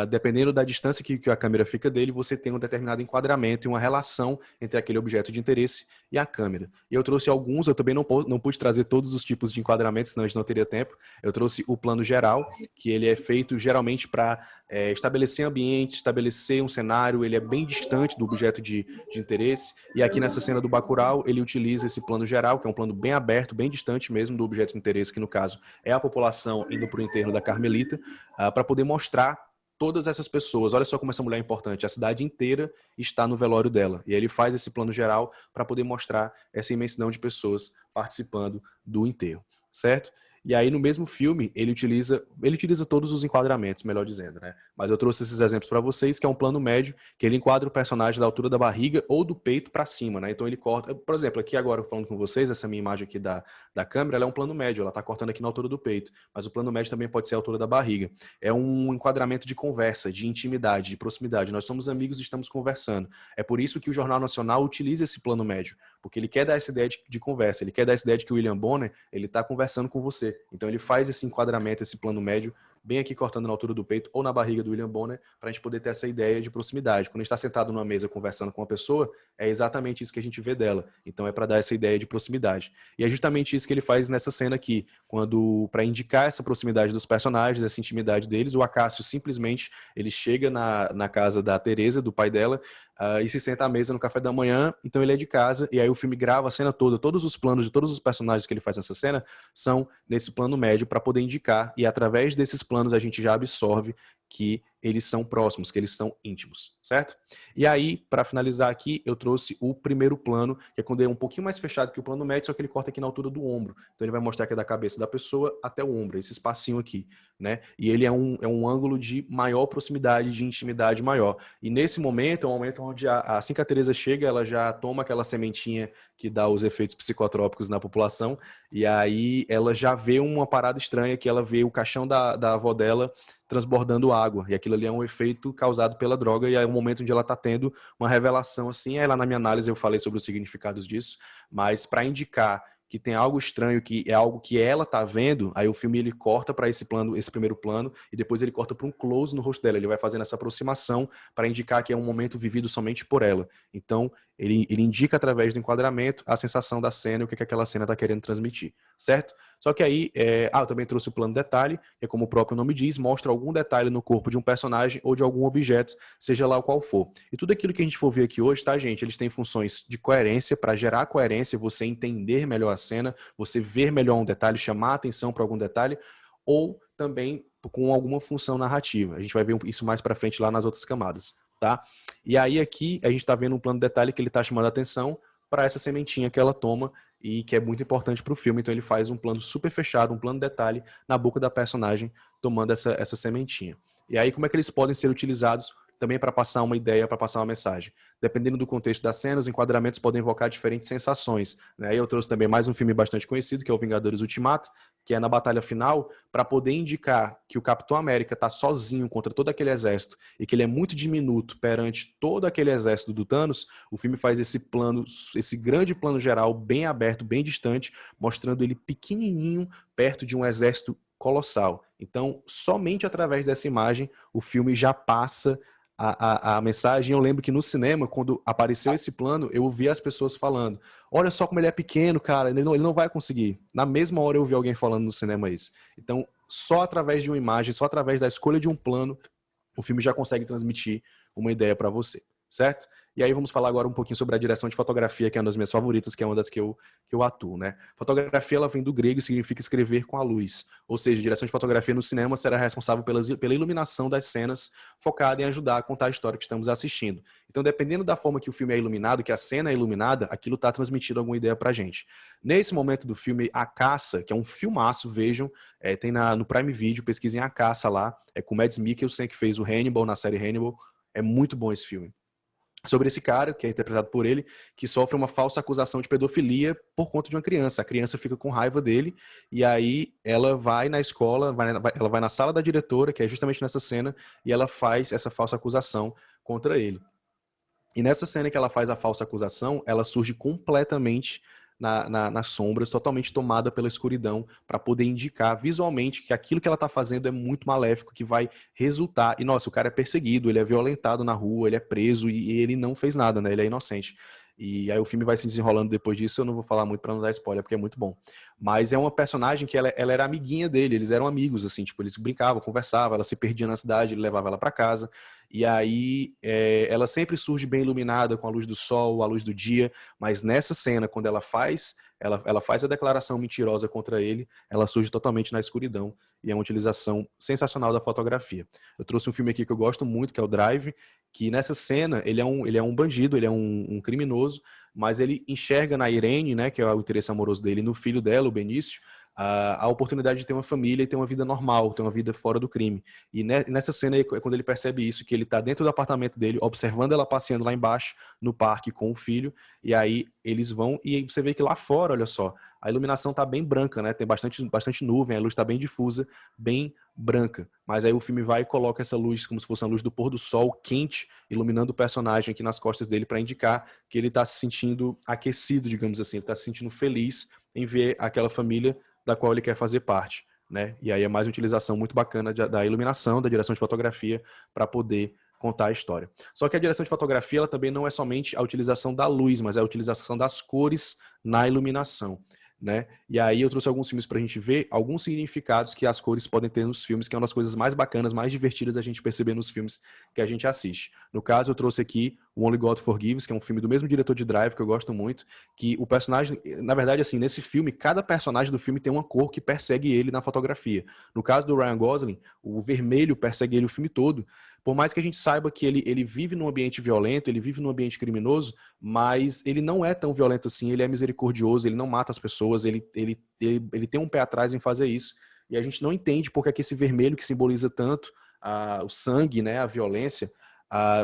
Dependendo da distância que a câmera fica dele, você tem um determinado enquadramento e uma relação entre aquele objeto de interesse e a câmera. E eu trouxe alguns, eu também não pude trazer todos os tipos de enquadramentos, senão a gente não teria tempo. Eu trouxe o plano geral, que ele é feito geralmente para estabelecer ambiente, estabelecer um cenário, ele é bem distante do objeto de interesse, e aqui nessa cena do Bacurau, ele utiliza esse plano geral, que é um plano bem aberto, bem distante mesmo do objeto de interesse, que no caso é a população indo para o enterro da Carmelita, para poder mostrar todas essas pessoas. Olha só como essa mulher é importante, a cidade inteira está no velório dela, e ele faz esse plano geral para poder mostrar essa imensidão de pessoas participando do enterro, certo? E aí, no mesmo filme, ele utiliza todos os enquadramentos, melhor dizendo, né? Mas eu trouxe esses exemplos para vocês, que é um plano médio, que ele enquadra o personagem da altura da barriga ou do peito para cima, né? Então ele corta, por exemplo, aqui agora falando com vocês, essa minha imagem aqui da câmera, ela é um plano médio, ela está cortando aqui na altura do peito, mas o plano médio também pode ser a altura da barriga. É um enquadramento de conversa, de intimidade, de proximidade. Nós somos amigos e estamos conversando. É por isso que o Jornal Nacional utiliza esse plano médio, porque ele quer dar essa ideia de conversa, ele quer dar essa ideia de que o William Bonner, ele está conversando com você. Então ele faz esse enquadramento, esse plano médio, bem aqui cortando na altura do peito ou na barriga do William Bonner, para a gente poder ter essa ideia de proximidade. Quando a gente está sentado numa mesa conversando com uma pessoa, é exatamente isso que a gente vê dela. Então é para dar essa ideia de proximidade. E é justamente isso que ele faz nessa cena aqui, quando, para indicar essa proximidade dos personagens, essa intimidade deles, o Acácio simplesmente, ele chega na casa da Teresa, do pai dela, e se senta à mesa no café da manhã, então ele é de casa, e aí o filme grava a cena toda, todos os planos de todos os personagens que ele faz nessa cena são nesse plano médio para poder indicar, e através desses planos a gente já absorve que eles são próximos, que eles são íntimos, certo? E aí, para finalizar aqui, eu trouxe o primeiro plano, que é quando é um pouquinho mais fechado que o plano médio, só que ele corta aqui na altura do ombro. Então ele vai mostrar que é da cabeça da pessoa até o ombro, esse espacinho aqui, né? E ele é um ângulo de maior proximidade, de intimidade maior. E nesse momento, é um momento onde assim que a Teresa chega, ela já toma aquela sementinha que dá os efeitos psicotrópicos na população, e aí ela já vê uma parada estranha, que ela vê o caixão da avó dela transbordando água, e aquilo ali é um efeito causado pela droga, e é um momento onde ela está tendo uma revelação assim. Aí lá na minha análise eu falei sobre os significados disso, mas para indicar que tem algo estranho, que é algo que ela tá vendo, aí o filme ele corta para esse plano, esse primeiro plano, e depois ele corta para um close no rosto dela. Ele vai fazendo essa aproximação para indicar que é um momento vivido somente por ela. Então, ele indica através do enquadramento a sensação da cena e o que aquela cena está querendo transmitir, certo? Só que aí, eu também trouxe o plano detalhe, que é como o próprio nome diz, mostra algum detalhe no corpo de um personagem ou de algum objeto, seja lá o qual for. E tudo aquilo que a gente for ver aqui hoje, tá, gente? Eles têm funções de coerência, para gerar coerência, você entender melhor a cena, você ver melhor um detalhe, chamar a atenção para algum detalhe, ou também com alguma função narrativa. A gente vai ver isso mais para frente lá nas outras camadas, tá? E aí aqui a gente está vendo um plano de detalhe que ele está chamando a atenção para essa sementinha que ela toma e que é muito importante para o filme. Então ele faz um plano super fechado, um plano de detalhe na boca da personagem tomando essa sementinha. E aí como é que eles podem ser utilizados também para passar uma ideia, para passar uma mensagem. Dependendo do contexto da cena, os enquadramentos podem evocar diferentes sensações, né? Eu trouxe também mais um filme bastante conhecido, que é o Vingadores Ultimato, que é na batalha final, para poder indicar que o Capitão América está sozinho contra todo aquele exército e que ele é muito diminuto perante todo aquele exército do Thanos. O filme faz esse plano, esse grande plano geral, bem aberto, bem distante, mostrando ele pequenininho perto de um exército colossal. Então, somente através dessa imagem, o filme já passa a mensagem. Eu lembro que no cinema, quando apareceu esse plano, eu ouvi as pessoas falando: olha só como ele é pequeno, cara, ele não vai conseguir. Na mesma hora eu ouvi alguém falando no cinema isso. Então, só através de uma imagem, só através da escolha de um plano, o filme já consegue transmitir uma ideia para você, certo? E aí vamos falar agora um pouquinho sobre a direção de fotografia, que é uma das minhas favoritas, que é uma das que eu atuo, né? Fotografia, ela vem do grego e significa escrever com a luz. Ou seja, a direção de fotografia no cinema será responsável pela iluminação das cenas, focada em ajudar a contar a história que estamos assistindo. Então, dependendo da forma que o filme é iluminado, que a cena é iluminada, aquilo está transmitindo alguma ideia pra gente. Nesse momento do filme A Caça, que é um filmaço, vejam, tem no Prime Video, pesquisem A Caça lá, é com Mads Mikkelsen, que fez o Hannibal, na série Hannibal. É muito bom esse filme. Sobre esse cara, que é interpretado por ele, que sofre uma falsa acusação de pedofilia por conta de uma criança. A criança fica com raiva dele, e aí ela vai na escola, ela vai na sala da diretora, que é justamente nessa cena, e ela faz essa falsa acusação contra ele. E nessa cena que ela faz a falsa acusação, ela surge completamente nas sombras, totalmente tomada pela escuridão, para poder indicar visualmente que aquilo que ela está fazendo é muito maléfico, que vai resultar. E nossa, o cara é perseguido, ele é violentado na rua, ele é preso e ele não fez nada, né? Ele é inocente. E aí o filme vai se desenrolando depois disso, eu não vou falar muito para não dar spoiler, porque é muito bom. Mas é uma personagem que ela era amiguinha dele, eles eram amigos, assim, tipo, eles brincavam, conversavam, ela se perdia na cidade, ele levava ela para casa. E aí ela sempre surge bem iluminada, com a luz do sol, a luz do dia, mas nessa cena, quando ela faz a declaração mentirosa contra ele, ela surge totalmente na escuridão, e é uma utilização sensacional da fotografia. Eu trouxe um filme aqui que eu gosto muito, que é o Drive, que nessa cena ele é um bandido, ele é um criminoso, mas ele enxerga na Irene, né, que é o interesse amoroso dele, no filho dela, o Benício, a oportunidade de ter uma família e ter uma vida normal, ter uma vida fora do crime. E nessa cena é quando ele percebe isso, que ele está dentro do apartamento dele, observando ela passeando lá embaixo, no parque com o filho, e aí eles vão, e aí você vê que lá fora, olha só, a iluminação está bem branca, né? Tem bastante nuvem, a luz está bem difusa, bem branca. Mas aí o filme vai e coloca essa luz como se fosse a luz do pôr do sol quente, iluminando o personagem aqui nas costas dele para indicar que ele está se sentindo aquecido, digamos assim, ele está se sentindo feliz em ver aquela família da qual ele quer fazer parte, né? E aí é mais uma utilização muito bacana da iluminação, da direção de fotografia para poder contar a história. Só que a direção de fotografia, ela também não é somente a utilização da luz, mas é a utilização das cores na iluminação, né? E aí eu trouxe alguns filmes pra gente ver alguns significados que as cores podem ter nos filmes, que é uma das coisas mais bacanas, mais divertidas a gente perceber nos filmes que a gente assiste. No caso, eu trouxe aqui o Only God Forgives, que é um filme do mesmo diretor de Drive, que eu gosto muito, que o personagem, na verdade, assim, nesse filme, cada personagem do filme tem uma cor que persegue ele na fotografia. No caso do Ryan Gosling, o vermelho persegue ele o filme todo. Por mais que a gente saiba que ele vive num ambiente violento, ele vive num ambiente criminoso, mas ele não é tão violento assim, ele é misericordioso, ele não mata as pessoas, ele tem um pé atrás em fazer isso. E a gente não entende porque é que esse vermelho que simboliza tanto o sangue, né, a violência,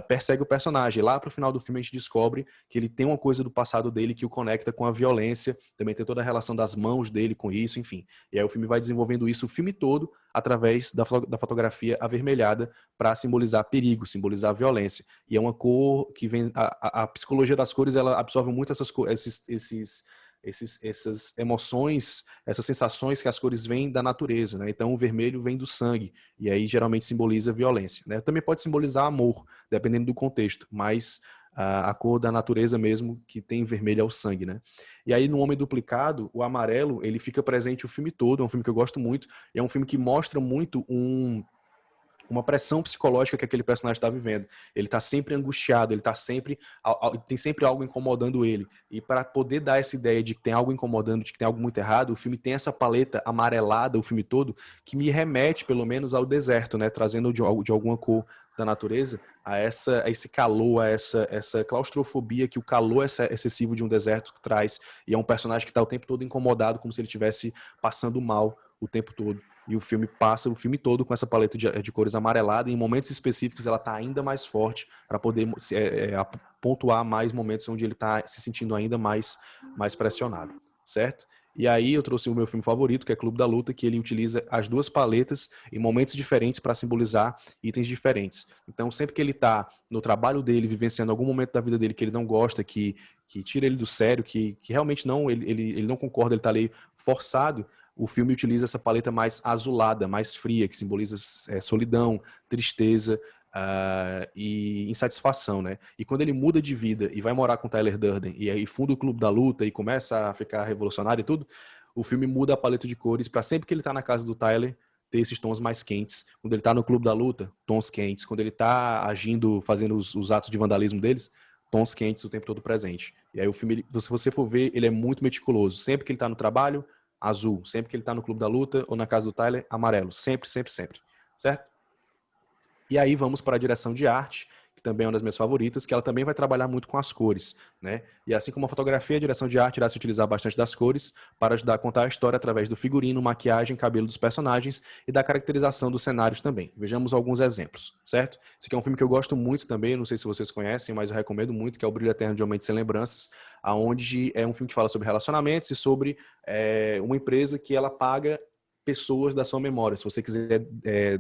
persegue o personagem. Lá pro final do filme a gente descobre que ele tem uma coisa do passado dele que o conecta com a violência, também tem toda a relação das mãos dele com isso, enfim. E aí o filme vai desenvolvendo isso o filme todo através da fotografia avermelhada para simbolizar perigo, simbolizar violência. E é uma cor que vem... A psicologia das cores, ela absorve muito essas emoções, essas sensações que as cores vêm da natureza, né? Então o vermelho vem do sangue, e aí geralmente simboliza violência, né? Também pode simbolizar amor, dependendo do contexto, mas a cor da natureza mesmo, que tem vermelho é o sangue, né? E aí no Homem Duplicado, o amarelo, ele fica presente o filme todo, é um filme que eu gosto muito, e é um filme que mostra muito uma pressão psicológica que aquele personagem está vivendo. Ele está sempre angustiado, ele tá sempre tem sempre algo incomodando ele. E para poder dar essa ideia de que tem algo incomodando, de que tem algo muito errado, o filme tem essa paleta amarelada, o filme todo, que me remete pelo menos ao deserto, né, trazendo de alguma cor da natureza a esse calor, a essa claustrofobia que o calor excessivo de um deserto traz. E é um personagem que está o tempo todo incomodado, como se ele estivesse passando mal o tempo todo e o filme passa o filme todo com essa paleta de cores amarelada, e em momentos específicos ela tá ainda mais forte para poder pontuar mais momentos onde ele tá se sentindo ainda mais pressionado, certo? E aí eu trouxe o meu filme favorito, que é Clube da Luta, que ele utiliza as duas paletas em momentos diferentes para simbolizar itens diferentes. Então, sempre que ele está no trabalho dele, vivenciando algum momento da vida dele que ele não gosta, que tira ele do sério, que realmente não, ele não concorda, ele está ali forçado, o filme utiliza essa paleta mais azulada, mais fria, que simboliza solidão, tristeza, e insatisfação, né? E quando ele muda de vida e vai morar com Tyler Durden e aí funda o Clube da Luta e começa a ficar revolucionário e tudo, o filme muda a paleta de cores para sempre que ele tá na casa do Tyler ter esses tons mais quentes. Quando ele tá no Clube da Luta, tons quentes. Quando ele tá agindo, fazendo os atos de vandalismo deles, tons quentes o tempo todo presente. E aí o filme, se você for ver, ele é muito meticuloso. Sempre que ele tá no trabalho, azul. Sempre que ele tá no Clube da Luta ou na casa do Tyler, amarelo. Sempre, sempre, sempre. Certo? E aí vamos para a direção de arte, que também é uma das minhas favoritas, que ela também vai trabalhar muito com as cores, né? E assim como a fotografia, a direção de arte irá se utilizar bastante das cores para ajudar a contar a história através do figurino, maquiagem, cabelo dos personagens e da caracterização dos cenários também. Vejamos alguns exemplos, certo? Esse aqui é um filme que eu gosto muito também, não sei se vocês conhecem, mas eu recomendo muito, que é O Brilho Eterno de Uma Mente Sem Lembranças, aonde é um filme que fala sobre relacionamentos e sobre uma empresa que ela paga pessoas da sua memória. Se você quiser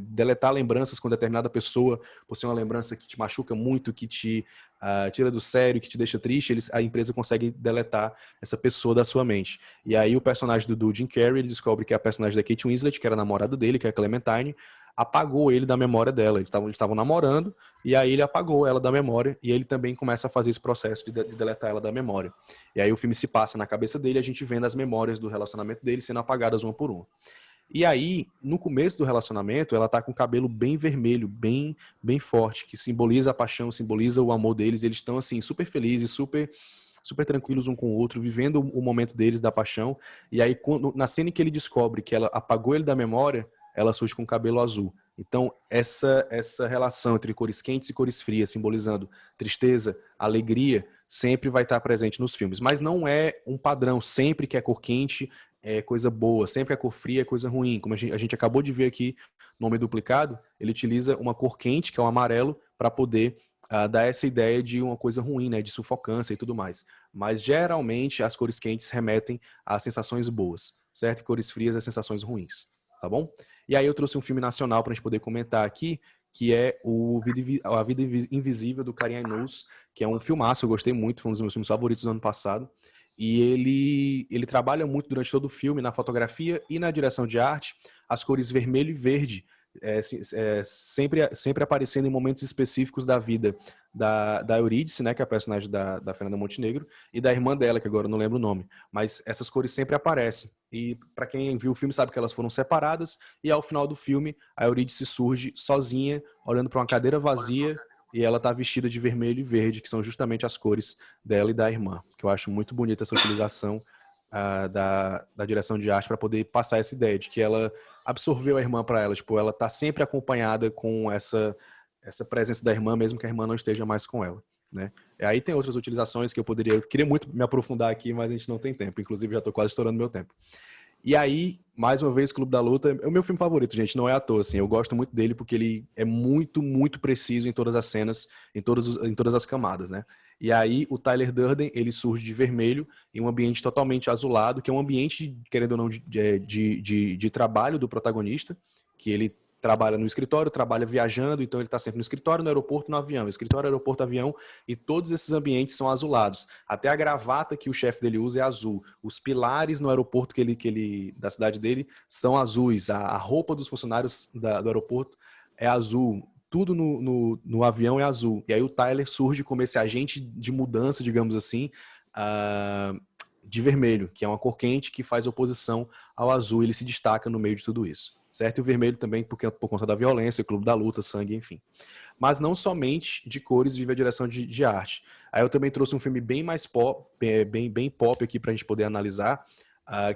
deletar lembranças com determinada pessoa, por ser uma lembrança que te machuca muito, que te tira do sério, que te deixa triste, a empresa consegue deletar essa pessoa da sua mente. E aí o personagem do Jim Carrey, ele descobre que a personagem da Kate Winslet, que era a namorada dele, que é a Clementine, apagou ele da memória dela. Eles estavam namorando, e aí ele apagou ela da memória, e ele também começa a fazer esse processo de deletar ela da memória. E aí o filme se passa na cabeça dele, a gente vendo as memórias do relacionamento dele sendo apagadas uma por uma. E aí, no começo do relacionamento, ela tá com o cabelo bem vermelho, bem forte, que simboliza a paixão, simboliza o amor deles. Eles estão, assim, super felizes, super tranquilos um com o outro, vivendo o momento deles, da paixão. E aí, na cena em que ele descobre que ela apagou ele da memória, ela surge com o cabelo azul. Então, essa relação entre cores quentes e cores frias, simbolizando tristeza, alegria, sempre vai estar presente nos filmes. Mas não é um padrão, sempre que é cor quente é coisa boa, sempre que é cor fria é coisa ruim. Como a gente acabou de ver aqui no Homem Duplicado, ele utiliza uma cor quente, que é o amarelo, para poder dar essa ideia de uma coisa ruim, né, de sufocância e tudo mais. Mas geralmente as cores quentes remetem a sensações boas, certo? E cores frias a sensações ruins, tá bom? E aí eu trouxe um filme nacional para a gente poder comentar aqui, que é A Vida Invisível, do Karim Ainous, que é um filmaço, eu gostei muito, foi um dos meus filmes favoritos do ano passado. E ele trabalha muito durante todo o filme na fotografia e na direção de arte as cores vermelho e verde, sempre aparecendo em momentos específicos da vida da Eurídice, né, que é a personagem da Fernanda Montenegro, e da irmã dela, que agora eu não lembro o nome, mas essas cores sempre aparecem. E para quem viu o filme sabe que elas foram separadas, e ao final do filme a Eurídice surge sozinha, olhando para uma cadeira vazia, e ela tá vestida de vermelho e verde, que são justamente as cores dela e da irmã, que eu acho muito bonita essa utilização da direção de arte para poder passar essa ideia de que ela absorveu a irmã para ela, tipo, ela tá sempre acompanhada com essa presença da irmã, mesmo que a irmã não esteja mais com ela, né? E aí tem outras utilizações que eu queria muito me aprofundar aqui, mas a gente não tem tempo, inclusive já tô quase estourando meu tempo. E aí, mais uma vez, Clube da Luta é o meu filme favorito, gente, não é à toa, assim, eu gosto muito dele porque ele é muito, muito preciso em todas as cenas, em todas as camadas, né? E aí, o Tyler Durden, ele surge de vermelho em um ambiente totalmente azulado, que é um ambiente, querendo ou não, de trabalho do protagonista, que ele trabalha no escritório, trabalha viajando, então ele está sempre no escritório, no aeroporto, no avião. Escritório, aeroporto, avião, e todos esses ambientes são azulados. Até a gravata que o chefe dele usa é azul. Os pilares no aeroporto da cidade dele são azuis. A roupa dos funcionários do aeroporto é azul. Tudo no avião é azul. E aí o Tyler surge como esse agente de mudança, digamos assim, de vermelho, que é uma cor quente que faz oposição ao azul. Ele se destaca no meio de tudo isso. Certo? E o vermelho também por conta da violência, Clube da Luta, sangue, enfim. Mas não somente de cores vive a direção de arte. Aí eu também trouxe um filme bem mais pop, bem pop aqui pra gente poder analisar,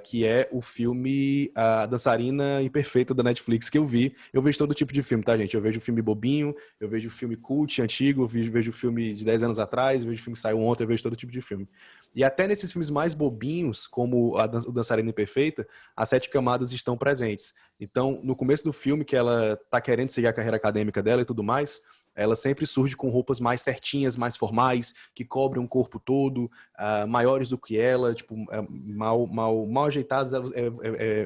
que é o filme A Dançarina Imperfeita da Netflix, que eu vi. Eu vejo todo tipo de filme, tá, gente? Eu vejo filme bobinho, eu vejo filme cult, antigo, eu vejo filme de 10 anos atrás, eu vejo filme que saiu ontem, eu vejo todo tipo de filme. E até nesses filmes mais bobinhos, como o Dançarina Imperfeita, as 7 camadas estão presentes. Então, no começo do filme, que ela tá querendo seguir a carreira acadêmica dela e tudo mais, ela sempre surge com roupas mais certinhas, mais formais, que cobrem o corpo todo, maiores do que ela, tipo, mal ajeitadas.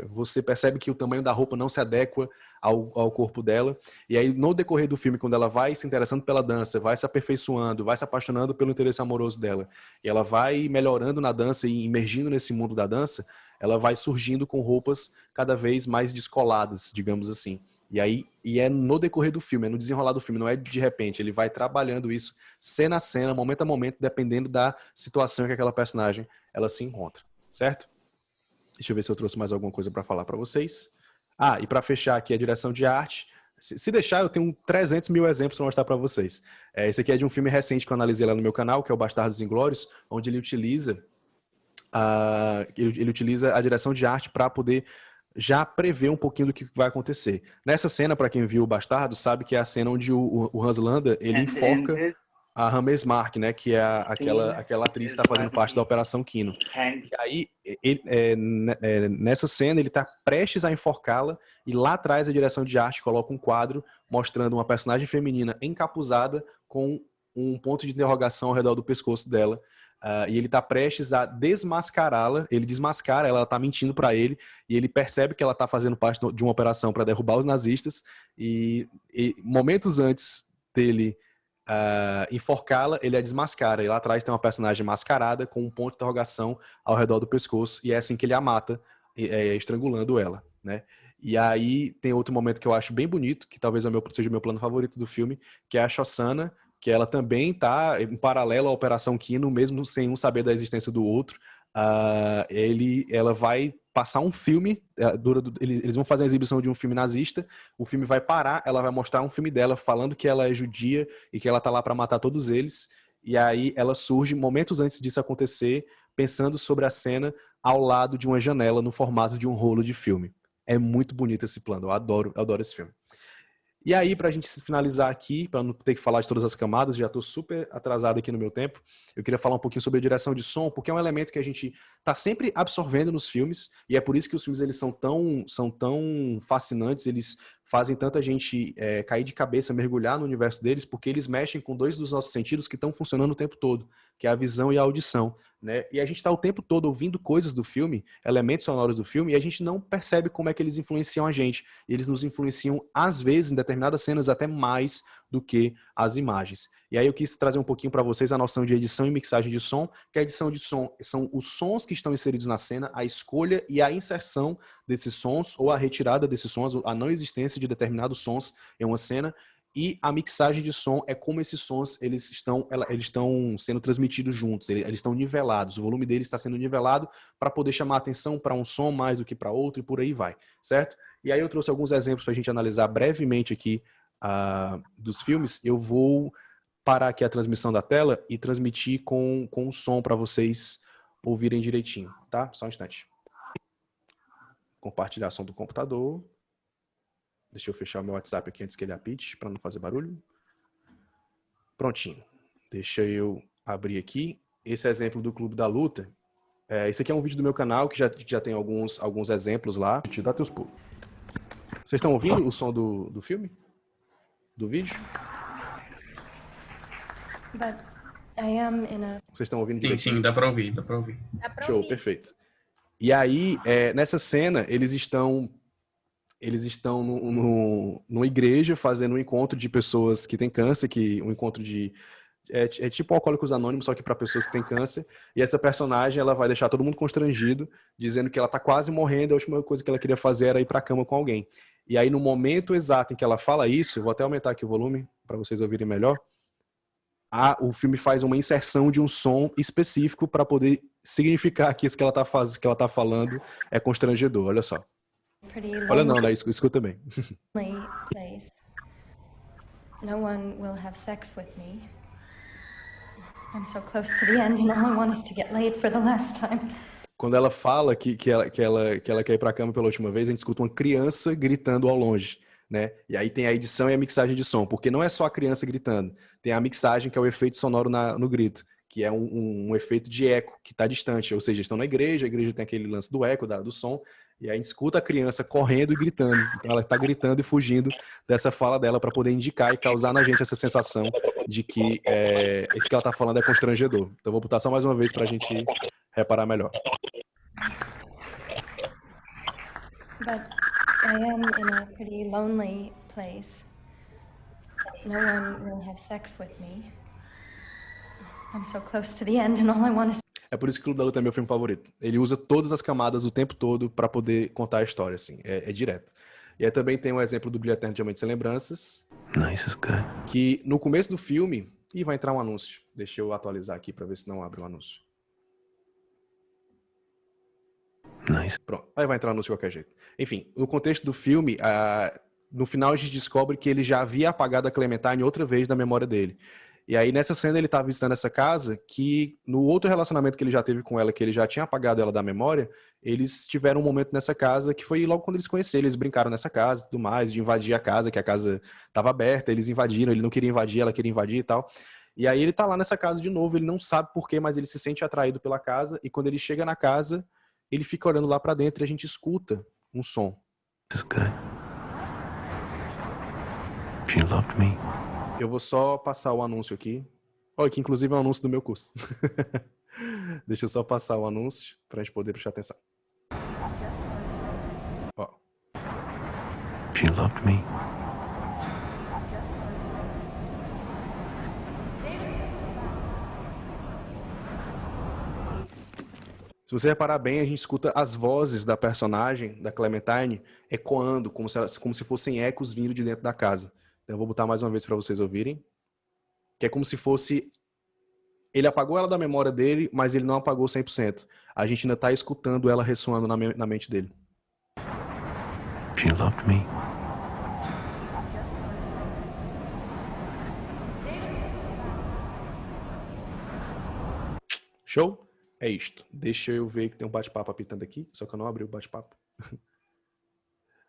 Você percebe que o tamanho da roupa não se adequa ao corpo dela. E aí, no decorrer do filme, quando ela vai se interessando pela dança, vai se aperfeiçoando, vai se apaixonando pelo interesse amoroso dela, e ela vai melhorando na dança e imergindo nesse mundo da dança, ela vai surgindo com roupas cada vez mais descoladas, digamos assim. E é no decorrer do filme, é no desenrolar do filme, não é de repente. Ele vai trabalhando isso cena a cena, momento a momento, dependendo da situação que aquela personagem ela se encontra, certo? Deixa eu ver se eu trouxe mais alguma coisa para falar para vocês. E para fechar aqui a direção de arte, se deixar, eu tenho 300 mil exemplos para mostrar para vocês. Esse aqui é de um filme recente que eu analisei lá no meu canal, que é o Bastardos Inglórios, onde ele utiliza a direção de arte para poder já prever um pouquinho do que vai acontecer. Nessa cena, para quem viu o Bastardo, sabe que é a cena onde o Hans Landa, ele enforca a Rames Mark, né, que é aquela atriz que está fazendo parte da Operação Kino. E aí, nessa cena, ele está prestes a enforcá-la, e lá atrás a direção de arte coloca um quadro mostrando uma personagem feminina encapuzada com um ponto de interrogação ao redor do pescoço dela. E ele está prestes a desmascará-la, ele desmascara ela está mentindo para ele, e ele percebe que ela está fazendo parte de uma operação para derrubar os nazistas, e momentos antes dele enforcá-la, ele a desmascara, e lá atrás tem uma personagem mascarada com um ponto de interrogação ao redor do pescoço, e é assim que ele a mata, estrangulando ela, né? E aí tem outro momento que eu acho bem bonito, que talvez seja o meu plano favorito do filme, que é a Shosanna, que ela também está em paralelo à Operação Kino, mesmo sem um saber da existência do outro. Ela vai passar um filme, eles vão fazer a exibição de um filme nazista, o filme vai parar, ela vai mostrar um filme dela falando que ela é judia e que ela está lá para matar todos eles, e aí ela surge momentos antes disso acontecer, pensando sobre a cena ao lado de uma janela no formato de um rolo de filme. É muito bonito esse plano, eu adoro esse filme. E aí, para a gente finalizar aqui, para não ter que falar de todas as camadas, já estou super atrasado aqui no meu tempo, eu queria falar um pouquinho sobre a direção de som, porque é um elemento que a gente está sempre absorvendo nos filmes, e é por isso que os filmes eles são tão fascinantes, eles fazem tanta gente cair de cabeça, mergulhar no universo deles, porque eles mexem com 2 dos nossos sentidos que estão funcionando o tempo todo, que é a visão e a audição, né? E a gente está o tempo todo ouvindo coisas do filme, elementos sonoros do filme, e a gente não percebe como é que eles influenciam a gente. Eles nos influenciam, às vezes, em determinadas cenas, até mais do que as imagens. E aí eu quis trazer um pouquinho para vocês a noção de edição e mixagem de som, que a edição de som são os sons que estão inseridos na cena, a escolha e a inserção desses sons, ou a retirada desses sons, a não existência de determinados sons em uma cena, e a mixagem de som é como esses sons eles estão sendo transmitidos juntos, eles estão nivelados, o volume deles está sendo nivelado para poder chamar a atenção para um som mais do que para outro e por aí vai, certo? E aí eu trouxe alguns exemplos para a gente analisar brevemente aqui dos filmes. Eu vou parar aqui a transmissão da tela e transmitir com o som para vocês ouvirem direitinho, tá? Só um instante. Compartilhar som do computador. Deixa eu fechar o meu WhatsApp aqui antes que ele apite, para não fazer barulho. Prontinho. Deixa eu abrir aqui. Esse exemplo do Clube da Luta. Esse aqui é um vídeo do meu canal, que já tem alguns exemplos lá. Te dá teus pulos. Vocês estão ouvindo o som do filme? Do vídeo? Vocês estão ouvindo direitinho? Sim, dá para ouvir. Show, perfeito. E aí, nessa cena, eles estão numa igreja fazendo um encontro de pessoas que têm câncer, um encontro de... É tipo Alcoólicos Anônimos, só que para pessoas que têm câncer. E essa personagem, ela vai deixar todo mundo constrangido, dizendo que ela tá quase morrendo, a última coisa que ela queria fazer era ir pra cama com alguém. E aí, no momento exato em que ela fala isso, eu vou até aumentar aqui o volume, para vocês ouvirem melhor, o filme faz uma inserção de um som específico para poder significar que isso que ela tá falando é constrangedor, olha só. Olha não, né? Escuta bem. No one will have sex with me. I'm so close to the end and all I want is to get laid for the last time. Quando ela fala que ela quer ir pra cama pela última vez, a gente escuta uma criança gritando ao longe, né? E aí tem a edição e a mixagem de som, porque não é só a criança gritando, tem a mixagem que é o efeito sonoro no grito, que é um efeito de eco que está distante, ou seja, estão na igreja, a igreja tem aquele lance do eco, do som, e aí a gente escuta a criança correndo e gritando. Então ela está gritando e fugindo dessa fala dela para poder indicar e causar na gente essa sensação de que isso que ela está falando é constrangedor. Então eu vou botar só mais uma vez para a gente reparar melhor. But I am in a pretty lonely place. No one will have sex with me. I'm so close to the end, and all I want is. É por isso que o Clube da Luta é meu filme favorito. Ele usa todas as camadas o tempo todo para poder contar a história, assim. É direto. E aí também tem um exemplo do Brilho Eterno de Diamante Sem Lembranças. Nice is good. Que no começo do filme... Ih, vai entrar um anúncio. Deixa eu atualizar aqui para ver se não abre o anúncio. Nice. Pronto. Aí vai entrar um anúncio de qualquer jeito. Enfim, no contexto do filme, no final a gente descobre que ele já havia apagado a Clementine outra vez da memória dele. E aí, nessa cena, ele tá visitando essa casa que, no outro relacionamento que ele já teve com ela, que ele já tinha apagado ela da memória, eles tiveram um momento nessa casa que foi logo quando eles se conheceram, eles brincaram nessa casa e tudo mais, de invadir a casa, que a casa tava aberta, eles invadiram, ele não queria invadir, ela queria invadir e tal. E aí ele tá lá nessa casa de novo, ele não sabe por quê, mas ele se sente atraído pela casa, e quando ele chega na casa, ele fica olhando lá pra dentro e a gente escuta um som. This is good. She loved me. Eu vou só passar o anúncio aqui. Olha, que inclusive é um anúncio do meu curso. Deixa eu só passar o anúncio pra gente poder prestar atenção. Ó. She loved me. Se você reparar bem, a gente escuta as vozes da personagem, da Clementine, ecoando, como se fossem ecos vindo de dentro da casa. Então eu vou botar mais uma vez para vocês ouvirem. Que é como se fosse... Ele apagou ela da memória dele, mas ele não apagou 100%. A gente ainda tá escutando ela ressoando na mente dele. She loved me. Show? É isto. Deixa eu ver que tem um bate-papo apitando aqui, só que eu não abri o bate-papo.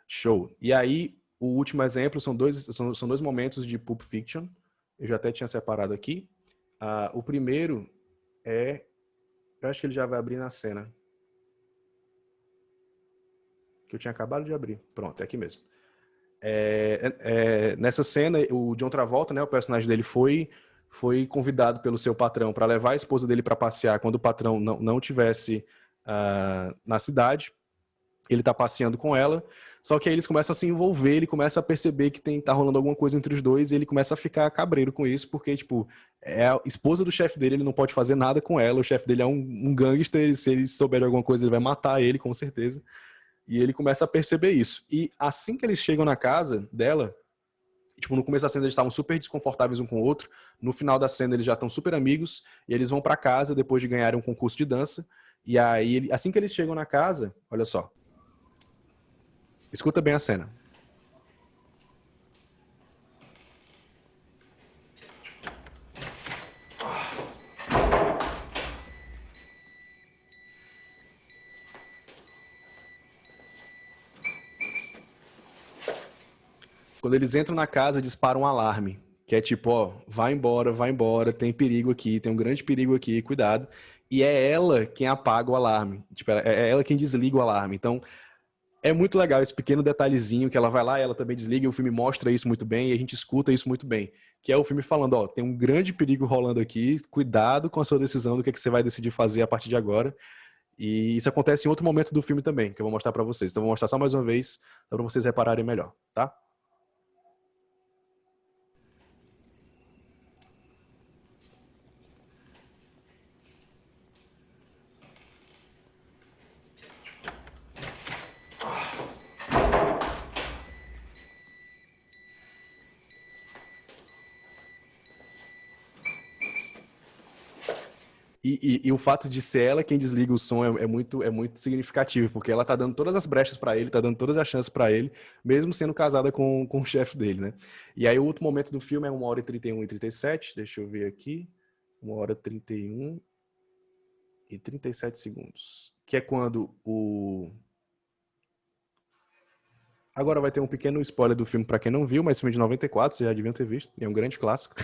Show. E aí, o último exemplo são dois momentos de Pulp Fiction. Eu já até tinha separado aqui. O primeiro é... Eu acho que ele já vai abrir na cena. Que eu tinha acabado de abrir. Pronto, é aqui mesmo. Nessa cena, o John Travolta, né, o personagem dele, foi convidado pelo seu patrão para levar a esposa dele para passear quando o patrão não tivesse na cidade. Ele tá passeando com ela, só que aí eles começam a se envolver, ele começa a perceber que tá rolando alguma coisa entre os dois, e ele começa a ficar cabreiro com isso, porque, tipo, é a esposa do chefe dele, ele não pode fazer nada com ela, o chefe dele é um gangster, se ele souber de alguma coisa, ele vai matar ele, com certeza. E ele começa a perceber isso. E assim que eles chegam na casa dela, tipo, no começo da cena eles estavam super desconfortáveis um com o outro, no final da cena eles já estão super amigos, e eles vão pra casa depois de ganharem um concurso de dança, e aí, assim que eles chegam na casa, olha só, escuta bem a cena. Quando eles entram na casa, disparam um alarme. Que é tipo, ó, vai embora, tem perigo aqui, tem um grande perigo aqui, cuidado. E é ela quem apaga o alarme. Tipo, é ela quem desliga o alarme. Então, é muito legal esse pequeno detalhezinho que ela vai lá e ela também desliga, e o filme mostra isso muito bem, e a gente escuta isso muito bem. Que é o filme falando, ó, tem um grande perigo rolando aqui, cuidado com a sua decisão do que você vai decidir fazer a partir de agora. E isso acontece em outro momento do filme também, que eu vou mostrar pra vocês. Então eu vou mostrar só mais uma vez, só pra vocês repararem melhor, tá? E o fato de ser ela quem desliga o som é muito significativo, porque ela tá dando todas as brechas pra ele, tá dando todas as chances pra ele, mesmo sendo casada com o chefe dele, né? E aí o outro momento do filme é 1h31 e 37, deixa eu ver aqui, 1h31 e 37 segundos. que é quando o... Agora vai ter um pequeno spoiler do filme para quem não viu, mas filme de 94, vocês já deviam ter visto, é um grande clássico.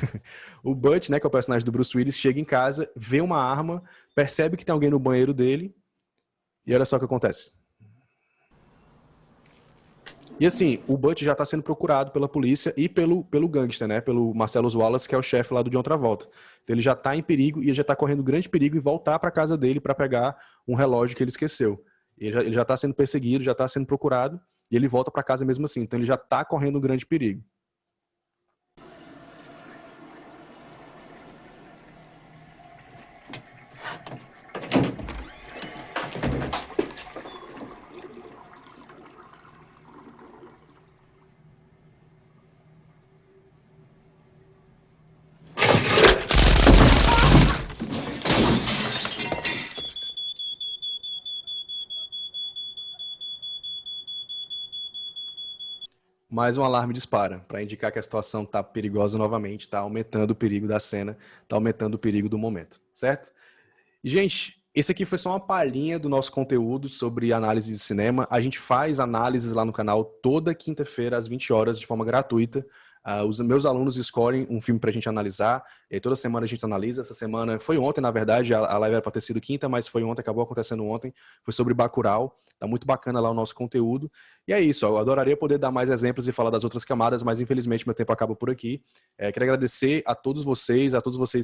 O Butch, né, que é o personagem do Bruce Willis, chega em casa, vê uma arma, percebe que tem alguém no banheiro dele, e olha só o que acontece. E assim, o Butch já tá sendo procurado pela polícia e pelo gangster, né, pelo Marcellus Wallace, que é o chefe lá do John Travolta. Então ele já tá em perigo, e ele já tá correndo grande perigo em voltar para casa dele para pegar um relógio que ele esqueceu. Ele já tá sendo perseguido, já tá sendo procurado, e ele volta para casa mesmo assim. Então ele já tá correndo um grande perigo. Mais um alarme dispara, para indicar que a situação está perigosa novamente, está aumentando o perigo da cena, está aumentando o perigo do momento, certo? E, gente, esse aqui foi só uma palhinha do nosso conteúdo sobre análise de cinema. A gente faz análises lá no canal toda quinta-feira, às 20 horas, de forma gratuita. Os meus alunos escolhem um filme pra gente analisar, e aí toda semana a gente analisa. Essa semana, foi ontem, na verdade, a live era pra ter sido quinta, mas foi ontem, acabou acontecendo ontem, foi sobre Bacurau. Tá muito bacana lá o nosso conteúdo. E é isso, ó, eu adoraria poder dar mais exemplos e falar das outras camadas, mas infelizmente meu tempo acaba por aqui. Queria agradecer a todos vocês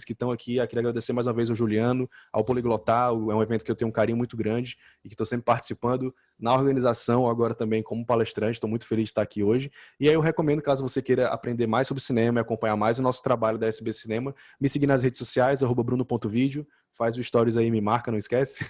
que estão aqui. Queria agradecer mais uma vez ao Juliano, ao Poliglotar. É um evento que eu tenho um carinho muito grande e que estou sempre participando na organização, agora também como palestrante. Estou muito feliz de estar aqui hoje. E aí eu recomendo, caso você queira aprender mais sobre cinema e acompanhar mais o nosso trabalho da SB Cinema, me seguir nas redes sociais, @bruno.video. Faz o stories aí, me marca, não esquece.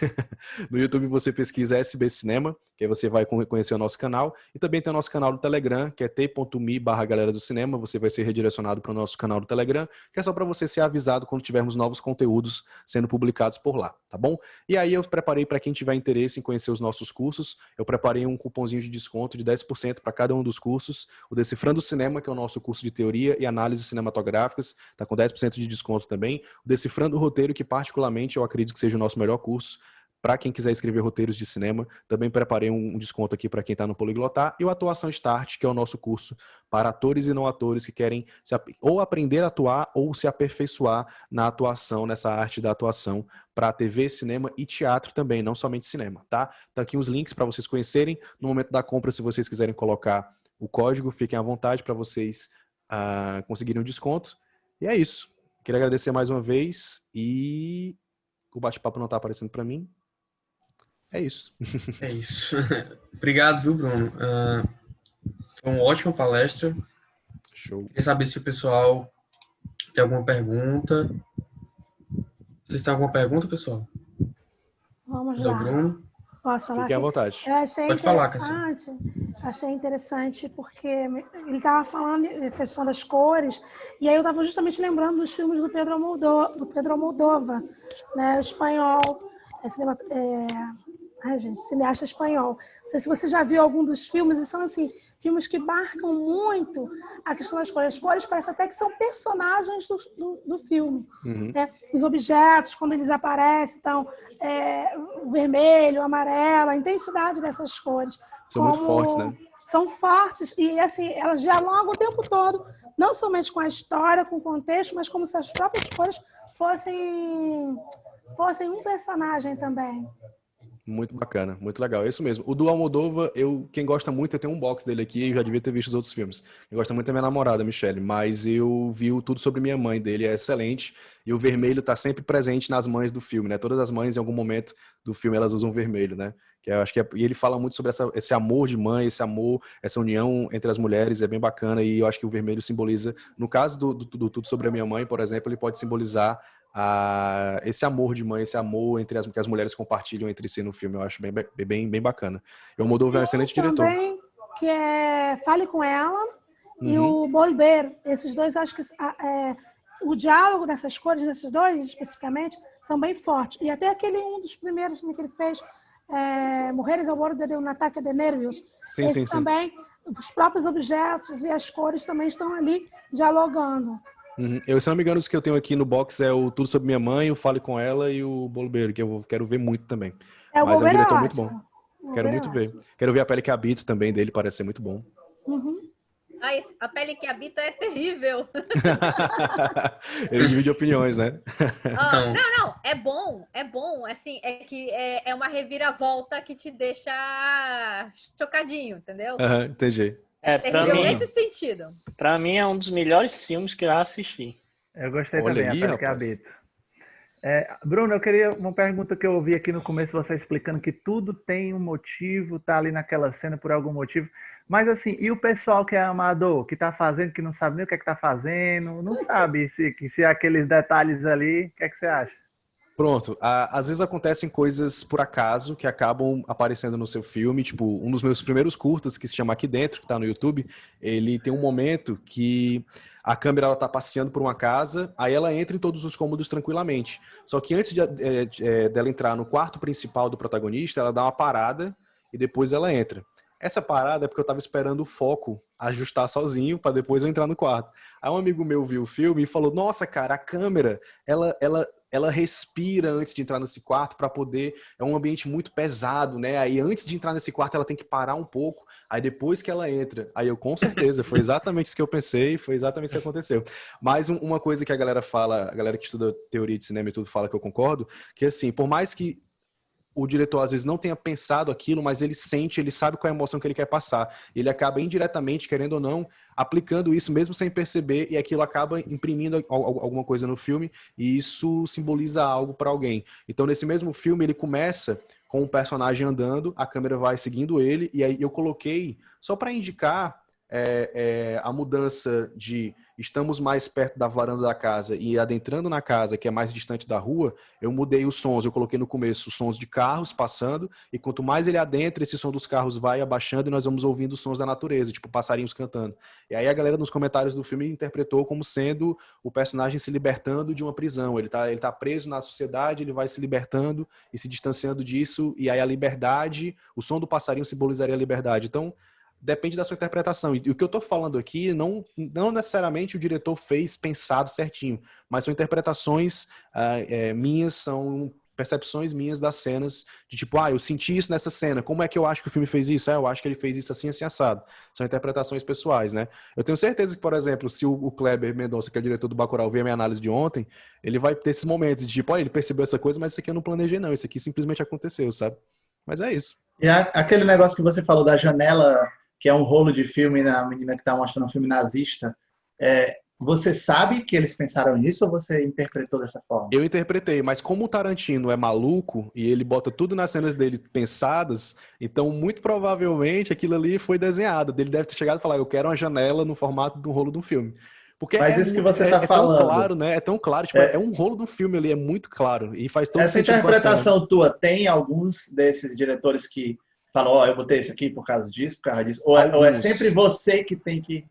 No YouTube você pesquisa SB Cinema, que aí você vai conhecer o nosso canal. E também tem o nosso canal do Telegram, que é t.me/galera do cinema. Você vai ser redirecionado para o nosso canal do Telegram, que é só para você ser avisado quando tivermos novos conteúdos sendo publicados por lá, tá bom? E aí eu preparei, para quem tiver interesse em conhecer os nossos cursos, eu preparei um cupomzinho de desconto de 10% para cada um dos cursos. O Decifrando o Cinema, que é o nosso curso de teoria e análise cinematográficas, tá com 10% de desconto também. O Decifrando o Roteiro, que particularmente eu acredito que seja o nosso melhor curso para quem quiser escrever roteiros de cinema. Também preparei um desconto aqui para quem está no Poliglotar. E o Atuação Start, que é o nosso curso para atores e não atores que querem ou aprender a atuar ou se aperfeiçoar na atuação, nessa arte da atuação, para TV, cinema e teatro também, não somente cinema, tá? Tá aqui os links para vocês conhecerem. No momento da compra, se vocês quiserem colocar o código, fiquem à vontade para vocês conseguirem o desconto. E é isso. Queria agradecer mais uma vez e o bate-papo não está aparecendo para mim. É isso. É isso. Obrigado, viu, Bruno? Foi uma ótima palestra. Show. Queria saber se o pessoal tem alguma pergunta. Vocês têm alguma pergunta, pessoal? Vamos José lá. Bruno? Posso falar? Fiquem à aqui? vontade. Eu achei Pode falar, interessante. Achei interessante porque ele estava falando da questão das cores, e aí eu estava justamente lembrando dos filmes do Pedro Almodóvar, né, o espanhol, cineasta espanhol. Não sei se você já viu algum dos filmes, e são assim, filmes que marcam muito a questão das cores. As cores parecem até que são personagens do filme. Uhum. Né? Os objetos, quando eles aparecem, então, o vermelho, o amarelo, a intensidade dessas cores. São muito fortes, né? São fortes e, assim, elas dialogam o tempo todo, não somente com a história, com o contexto, mas como se as próprias cores fossem um personagem também. Muito bacana, muito legal, é isso mesmo. O do Almodóvar, quem gosta muito, eu tenho um box dele aqui, eu já devia ter visto os outros filmes. Quem gosta muito é minha namorada, Michelle, mas eu vi Tudo Sobre Minha Mãe dele, é excelente, e o vermelho tá sempre presente nas mães do filme, né? Todas as mães, em algum momento do filme, elas usam vermelho, né? Que eu acho que e ele fala muito sobre esse amor de mãe, esse amor, essa união entre as mulheres, é bem bacana, e eu acho que o vermelho simboliza, no caso do Tudo Sobre a Minha Mãe, por exemplo, ele pode simbolizar esse amor de mãe, esse amor que as mulheres compartilham entre si no filme. Eu acho bem bacana. O Almodóvar é um excelente diretor. Também, que é Fale com Ela e Uhum. o Volver. Esses dois, acho que o diálogo dessas cores, desses dois especificamente, são bem fortes. E até um dos primeiros que ele fez, Mujeres ao Borde de um Ataque de Nervios. Sim, Esse sim. também, os próprios objetos e as cores também estão ali dialogando. Eu, se não me engano, os que eu tenho aqui no box é o Tudo Sobre Minha Mãe, o Fale Com Ela e o Bolo Beiro, que eu quero ver muito também. O Mas é um Wolverine diretor é muito bom. ótimo. O Quero Wolverine muito é ver. ótimo. Quero ver A Pele que Habito também dele, parece ser muito bom. A Pele que Habita é terrível. Ele divide opiniões, né? Então- Não, é bom, assim, é que é uma reviravolta que te deixa chocadinho, entendeu? Entendi. É pra terrível mim, nesse sentido. pra mim é um dos melhores filmes que eu já assisti. Eu gostei Olha também, aí, A Pele que rapaz. Habito. Bruno, eu queria uma pergunta que eu ouvi aqui no começo, você explicando que tudo tem um motivo, tá ali naquela cena por algum motivo. Mas assim, e o pessoal que é amador, que tá fazendo, que não sabe nem o que é que tá fazendo, não sabe se é aqueles detalhes ali, o que é que você acha? Pronto. Às vezes acontecem coisas por acaso que acabam aparecendo no seu filme. Tipo, um dos meus primeiros curtas, que se chama Aqui Dentro, que tá no YouTube, ele tem um momento que a câmera ela tá passeando por uma casa, aí ela entra em todos os cômodos tranquilamente. Só que antes dela entrar no quarto principal do protagonista, ela dá uma parada e depois ela entra. Essa parada é porque eu tava esperando o foco ajustar sozinho para depois eu entrar no quarto. Aí um amigo meu viu o filme e falou: "Nossa, cara, a câmera, ela respira antes de entrar nesse quarto para poder... É um ambiente muito pesado, né? Aí antes de entrar nesse quarto ela tem que parar um pouco, aí depois que ela entra." Aí eu, com certeza, foi exatamente isso que eu pensei, foi exatamente isso que aconteceu. Mas uma coisa que a galera fala, a galera que estuda teoria de cinema e tudo fala que eu concordo, que assim, por mais que o diretor às vezes não tenha pensado aquilo, mas ele sente, ele sabe qual é a emoção que ele quer passar. Ele acaba indiretamente, querendo ou não, aplicando isso mesmo sem perceber, e aquilo acaba imprimindo alguma coisa no filme, e isso simboliza algo para alguém. Então, nesse mesmo filme, ele começa com um personagem andando, a câmera vai seguindo ele, e aí eu coloquei, só para indicar a mudança de estamos mais perto da varanda da casa e adentrando na casa, que é mais distante da rua, eu mudei os sons, eu coloquei no começo os sons de carros passando, e quanto mais ele adentra, esse som dos carros vai abaixando e nós vamos ouvindo os sons da natureza, tipo passarinhos cantando. E aí a galera nos comentários do filme interpretou como sendo o personagem se libertando de uma prisão. Ele tá preso na sociedade, ele vai se libertando e se distanciando disso, e aí a liberdade, o som do passarinho simbolizaria a liberdade. Então, depende da sua interpretação. E o que eu tô falando aqui, não necessariamente o diretor fez pensado certinho, mas são interpretações minhas, são percepções minhas das cenas, de tipo, eu senti isso nessa cena, como é que eu acho que o filme fez isso? Eu acho que ele fez isso assim, assim, assado. São interpretações pessoais, né? Eu tenho certeza que, por exemplo, se o Kleber Mendonça, que é o diretor do Bacurau, ver a minha análise de ontem, ele vai ter esses momentos de tipo, ele percebeu essa coisa, mas isso aqui eu não planejei não, isso aqui simplesmente aconteceu, sabe? Mas é isso. E aquele negócio que você falou da janela, que é um rolo de filme na menina que está mostrando um filme nazista, você sabe que eles pensaram nisso ou você interpretou dessa forma? Eu interpretei, mas como o Tarantino é maluco e ele bota tudo nas cenas dele pensadas, então muito provavelmente aquilo ali foi desenhado. Ele deve ter chegado e falar, eu quero uma janela no formato do rolo de um filme. Porque mas isso que você está falando... tão claro, né? É tão claro, tipo, é um rolo do filme ali, é muito claro. E faz todo essa sentido. Essa interpretação tua, tem alguns desses diretores que falam, eu botei isso aqui por causa disso, ou é sempre você que tem que...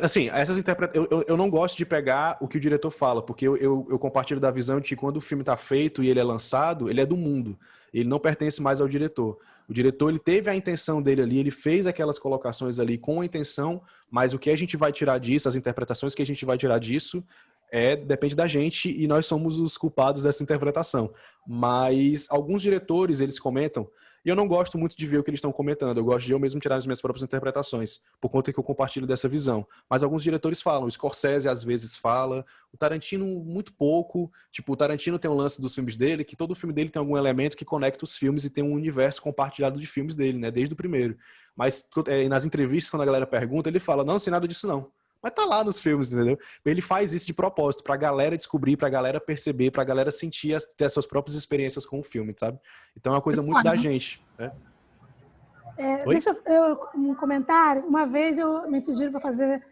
Assim, essas interpretações, eu não gosto de pegar o que o diretor fala, porque eu compartilho da visão de que quando o filme está feito e ele é lançado, ele é do mundo. Ele não pertence mais ao diretor. O diretor, ele teve a intenção dele ali, ele fez aquelas colocações ali com a intenção, mas o que a gente vai tirar disso, as interpretações que a gente vai tirar disso, depende da gente e nós somos os culpados dessa interpretação. Mas alguns diretores, eles comentam, e eu não gosto muito de ver o que eles estão comentando, eu gosto de eu mesmo tirar as minhas próprias interpretações, por conta que eu compartilho dessa visão. Mas alguns diretores falam, o Scorsese às vezes fala, o Tarantino muito pouco, tipo, o Tarantino tem um lance dos filmes dele, que todo filme dele tem algum elemento que conecta os filmes e tem um universo compartilhado de filmes dele, né, desde o primeiro. Mas nas entrevistas, quando a galera pergunta, ele fala, não sei nada disso não. Mas tá lá nos filmes, entendeu? Ele faz isso de propósito, pra galera descobrir, pra galera perceber, pra galera sentir, ter as suas próprias experiências com o filme, sabe? Então é uma coisa muito da gente, né? Deixa eu um comentário. Uma vez me pediram para fazer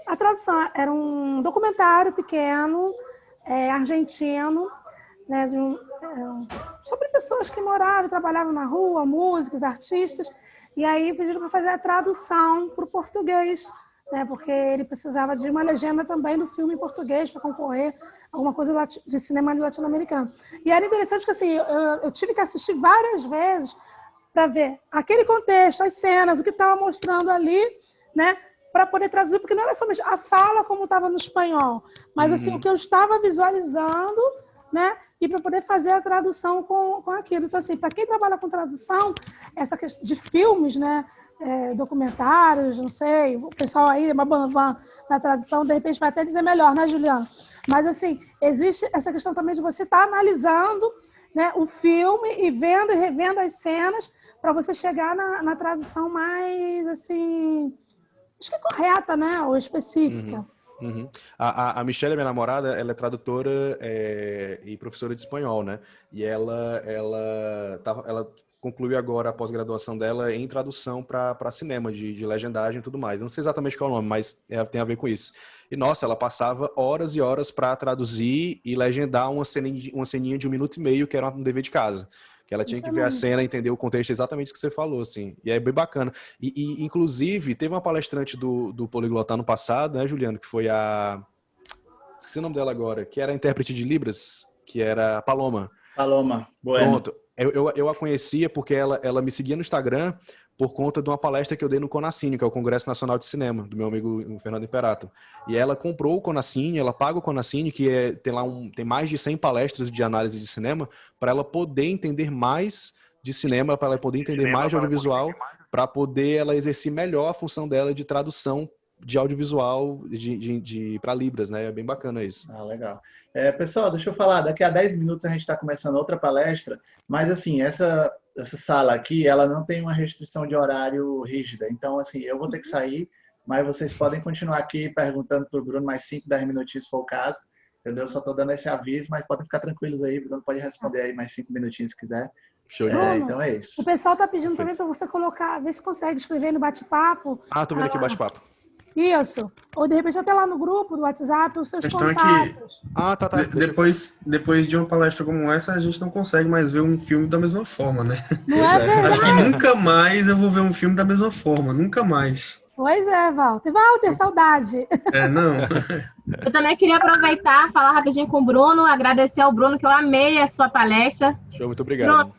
a tradução. Era um documentário pequeno, argentino, né, sobre pessoas que moravam e trabalhavam na rua, músicos, artistas. E aí pediram para fazer a tradução para o português, né, porque ele precisava de uma legenda também do filme em português para concorrer a alguma coisa de cinema latino-americano. E era interessante que assim, eu tive que assistir várias vezes para ver aquele contexto, as cenas, o que estava mostrando ali, né, para poder traduzir, porque não era somente a fala como estava no espanhol, mas assim, o que eu estava visualizando, né? E para poder fazer a tradução com aquilo. Então, assim, para quem trabalha com tradução, essa questão de filmes, né? Documentários, não sei, o pessoal aí, na tradução, de repente vai até dizer melhor, né, Juliana? Mas, assim, existe essa questão também de você estar analisando, né, o filme e vendo e revendo as cenas para você chegar na tradução mais, assim, acho que é correta, né, ou específica. A Michelle, minha namorada, ela é tradutora e professora de espanhol, né? E ela concluiu agora a pós-graduação dela em tradução para cinema, de legendagem e tudo mais. Eu não sei exatamente qual é o nome, mas tem a ver com isso. E, nossa, ela passava horas e horas para traduzir e legendar uma ceninha de 1 minuto e meio, que era um dever de casa. Que ela tinha que ver a cena, entender o contexto exatamente que você falou, assim. E é bem bacana. E inclusive, teve uma palestrante do Poliglota ano passado, né, Juliano, que foi a... Esqueci o nome dela agora, que era a intérprete de Libras, que era a Paloma. Paloma, bueno. Pronto. Eu a conhecia porque ela me seguia no Instagram por conta de uma palestra que eu dei no Conacine, que é o Congresso Nacional de Cinema, do meu amigo Fernando Imperato. E ela comprou o Conacine, ela paga o Conacine, que tem mais de 100 palestras de análise de cinema, para ela poder entender mais de cinema, para ela poder entender mais de audiovisual, para poder ela exercer melhor a função dela de tradução de audiovisual para Libras, né? É bem bacana isso. Ah, legal. Pessoal, deixa eu falar, daqui a 10 minutos a gente está começando outra palestra, mas assim, essa sala aqui, ela não tem uma restrição de horário rígida, então assim, eu vou ter que sair, mas vocês podem continuar aqui perguntando para o Bruno mais 5, 10 minutinhos se for o caso, entendeu? Eu só estou dando esse aviso, mas podem ficar tranquilos aí, o Bruno pode responder aí mais 5 minutinhos se quiser. Show de bola. Então é isso. O pessoal está pedindo também para você colocar, ver se consegue escrever no bate-papo. Tô vendo aqui bate-papo. Isso. Ou, de repente, até lá no grupo do WhatsApp, os seus contatos. Tá. Depois de uma palestra como essa, a gente não consegue mais ver um filme da mesma forma, né? Não é verdade? Acho que nunca mais eu vou ver um filme da mesma forma. Nunca mais. Pois é, Walter. Walter, saudade. Não. Eu também queria aproveitar, falar rapidinho com o Bruno, agradecer ao Bruno, que eu amei a sua palestra. Show, muito obrigado. Bruno,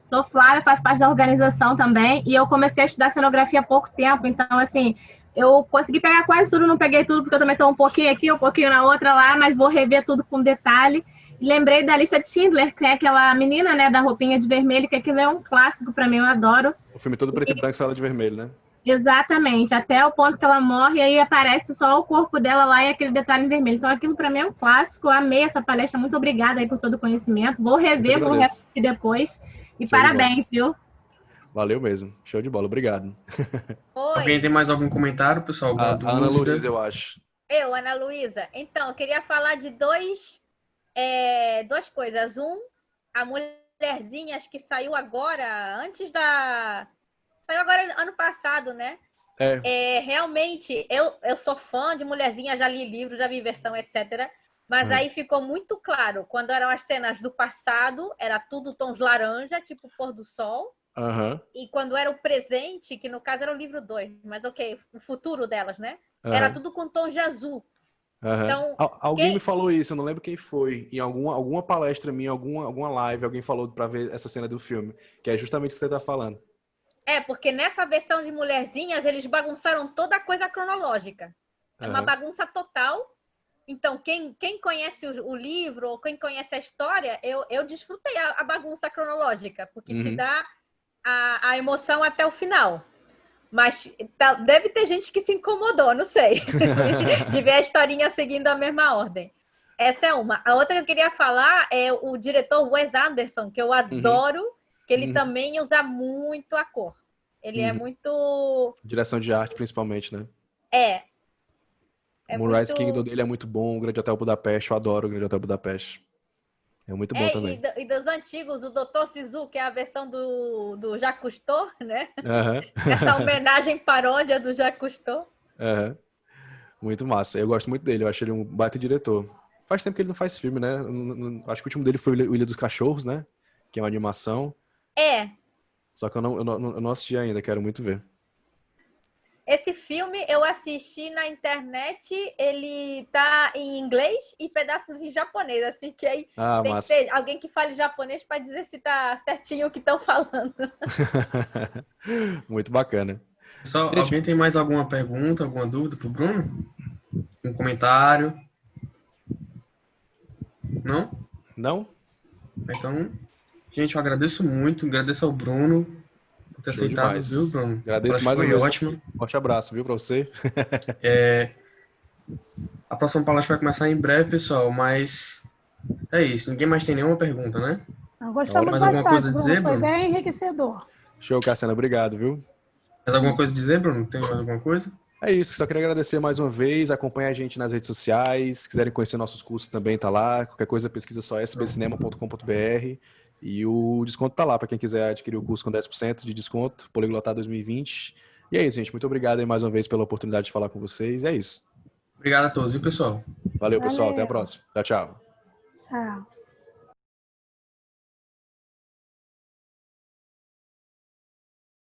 sou Flávia, faço parte da organização também, e eu comecei a estudar cenografia há pouco tempo, então, assim... Eu consegui pegar quase tudo, não peguei tudo, porque eu também estou um pouquinho aqui, um pouquinho na outra lá, mas vou rever tudo com detalhe. E lembrei da Lista de Schindler, que é aquela menina, né, da roupinha de vermelho, que aquilo é um clássico para mim, eu adoro. O filme todo preto e branco, sala de vermelho, né? Exatamente, até o ponto que ela morre, e aí aparece só o corpo dela lá e aquele detalhe em vermelho. Então aquilo para mim é um clássico, eu amei essa palestra, muito obrigada aí por todo o conhecimento. Vou rever, vou reassistir depois. E parabéns, viu? Valeu mesmo. Show de bola. Obrigado. Oi. Alguém tem mais algum comentário, pessoal? A Ana Luísa, eu acho. Ana Luísa. Então, eu queria falar de duas coisas. A Mulherzinhas, que saiu agora, Saiu agora ano passado, né? Realmente, eu sou fã de Mulherzinha, já li livro, já vi versão, etc. Mas aí ficou muito claro, quando eram as cenas do passado, era tudo tons laranja, tipo pôr do sol. E quando era o presente, que no caso era o livro 2, mas ok, o futuro delas, né? Era tudo com tons de azul. Então, alguém me falou isso, eu não lembro quem foi. Em alguma palestra minha, alguma live, alguém falou pra ver essa cena do filme, que é justamente o que você tá falando. Porque nessa versão de Mulherzinhas, eles bagunçaram toda a coisa cronológica. É uma bagunça total. Então, quem conhece o livro, ou quem conhece a história, eu desfrutei a bagunça cronológica, porque te dá a emoção até o final. Mas deve ter gente que se incomodou, não sei, de ver a historinha seguindo a mesma ordem. Essa é uma. A outra que eu queria falar é o diretor Wes Anderson, que eu adoro, que ele também usa muito a cor. Ele é muito... Direção de arte, principalmente, né? O Moonrise Kingdom dele é muito bom, o Grande Hotel Budapeste, eu adoro o Grande Hotel Budapeste. É muito bom também. E dos antigos, o Dr. Sisu, que é a versão do Jacques Cousteau, né? Essa homenagem paródia do Jacques Cousteau. Muito massa. Eu gosto muito dele, eu acho ele um baita diretor. Faz tempo que ele não faz filme, né? Acho que o último dele foi o Ilha dos Cachorros, né? Que é uma animação. Só que eu não assisti ainda, quero muito ver. Esse filme eu assisti na internet, ele tá em inglês e pedaços em japonês, assim que aí tem que ter alguém que fale japonês para dizer se tá certinho o que estão falando. Muito bacana. Pessoal, alguém tem mais alguma pergunta, alguma dúvida pro Bruno? Um comentário? Não? Não? Então, gente, eu agradeço muito, agradeço ao Bruno por ter Show aceitado, demais. viu, Bruno? Agradeço Acho mais que uma foi vez. ótimo. Forte abraço, viu, pra você. A próxima palestra vai começar em breve, pessoal, mas é isso. Ninguém mais tem nenhuma pergunta, né? Gostamos Mais alguma coisa a bastante, dizer, Bruno. Foi Bruno? bem enriquecedor. Show, Cassiano. Obrigado, viu? Mais alguma coisa a dizer, Bruno? Tem mais alguma coisa? É isso, só queria agradecer mais uma vez, acompanhe a gente nas redes sociais, se quiserem conhecer nossos cursos também tá lá, qualquer coisa pesquisa só sbcinema.com.br e o desconto tá lá para quem quiser adquirir o curso com 10% de desconto, Poliglotar 2020. E é isso, gente, muito obrigado aí mais uma vez pela oportunidade de falar com vocês, é isso. Obrigado a todos, viu, pessoal? Valeu, pessoal, até a próxima. Tchau, tchau. Tchau.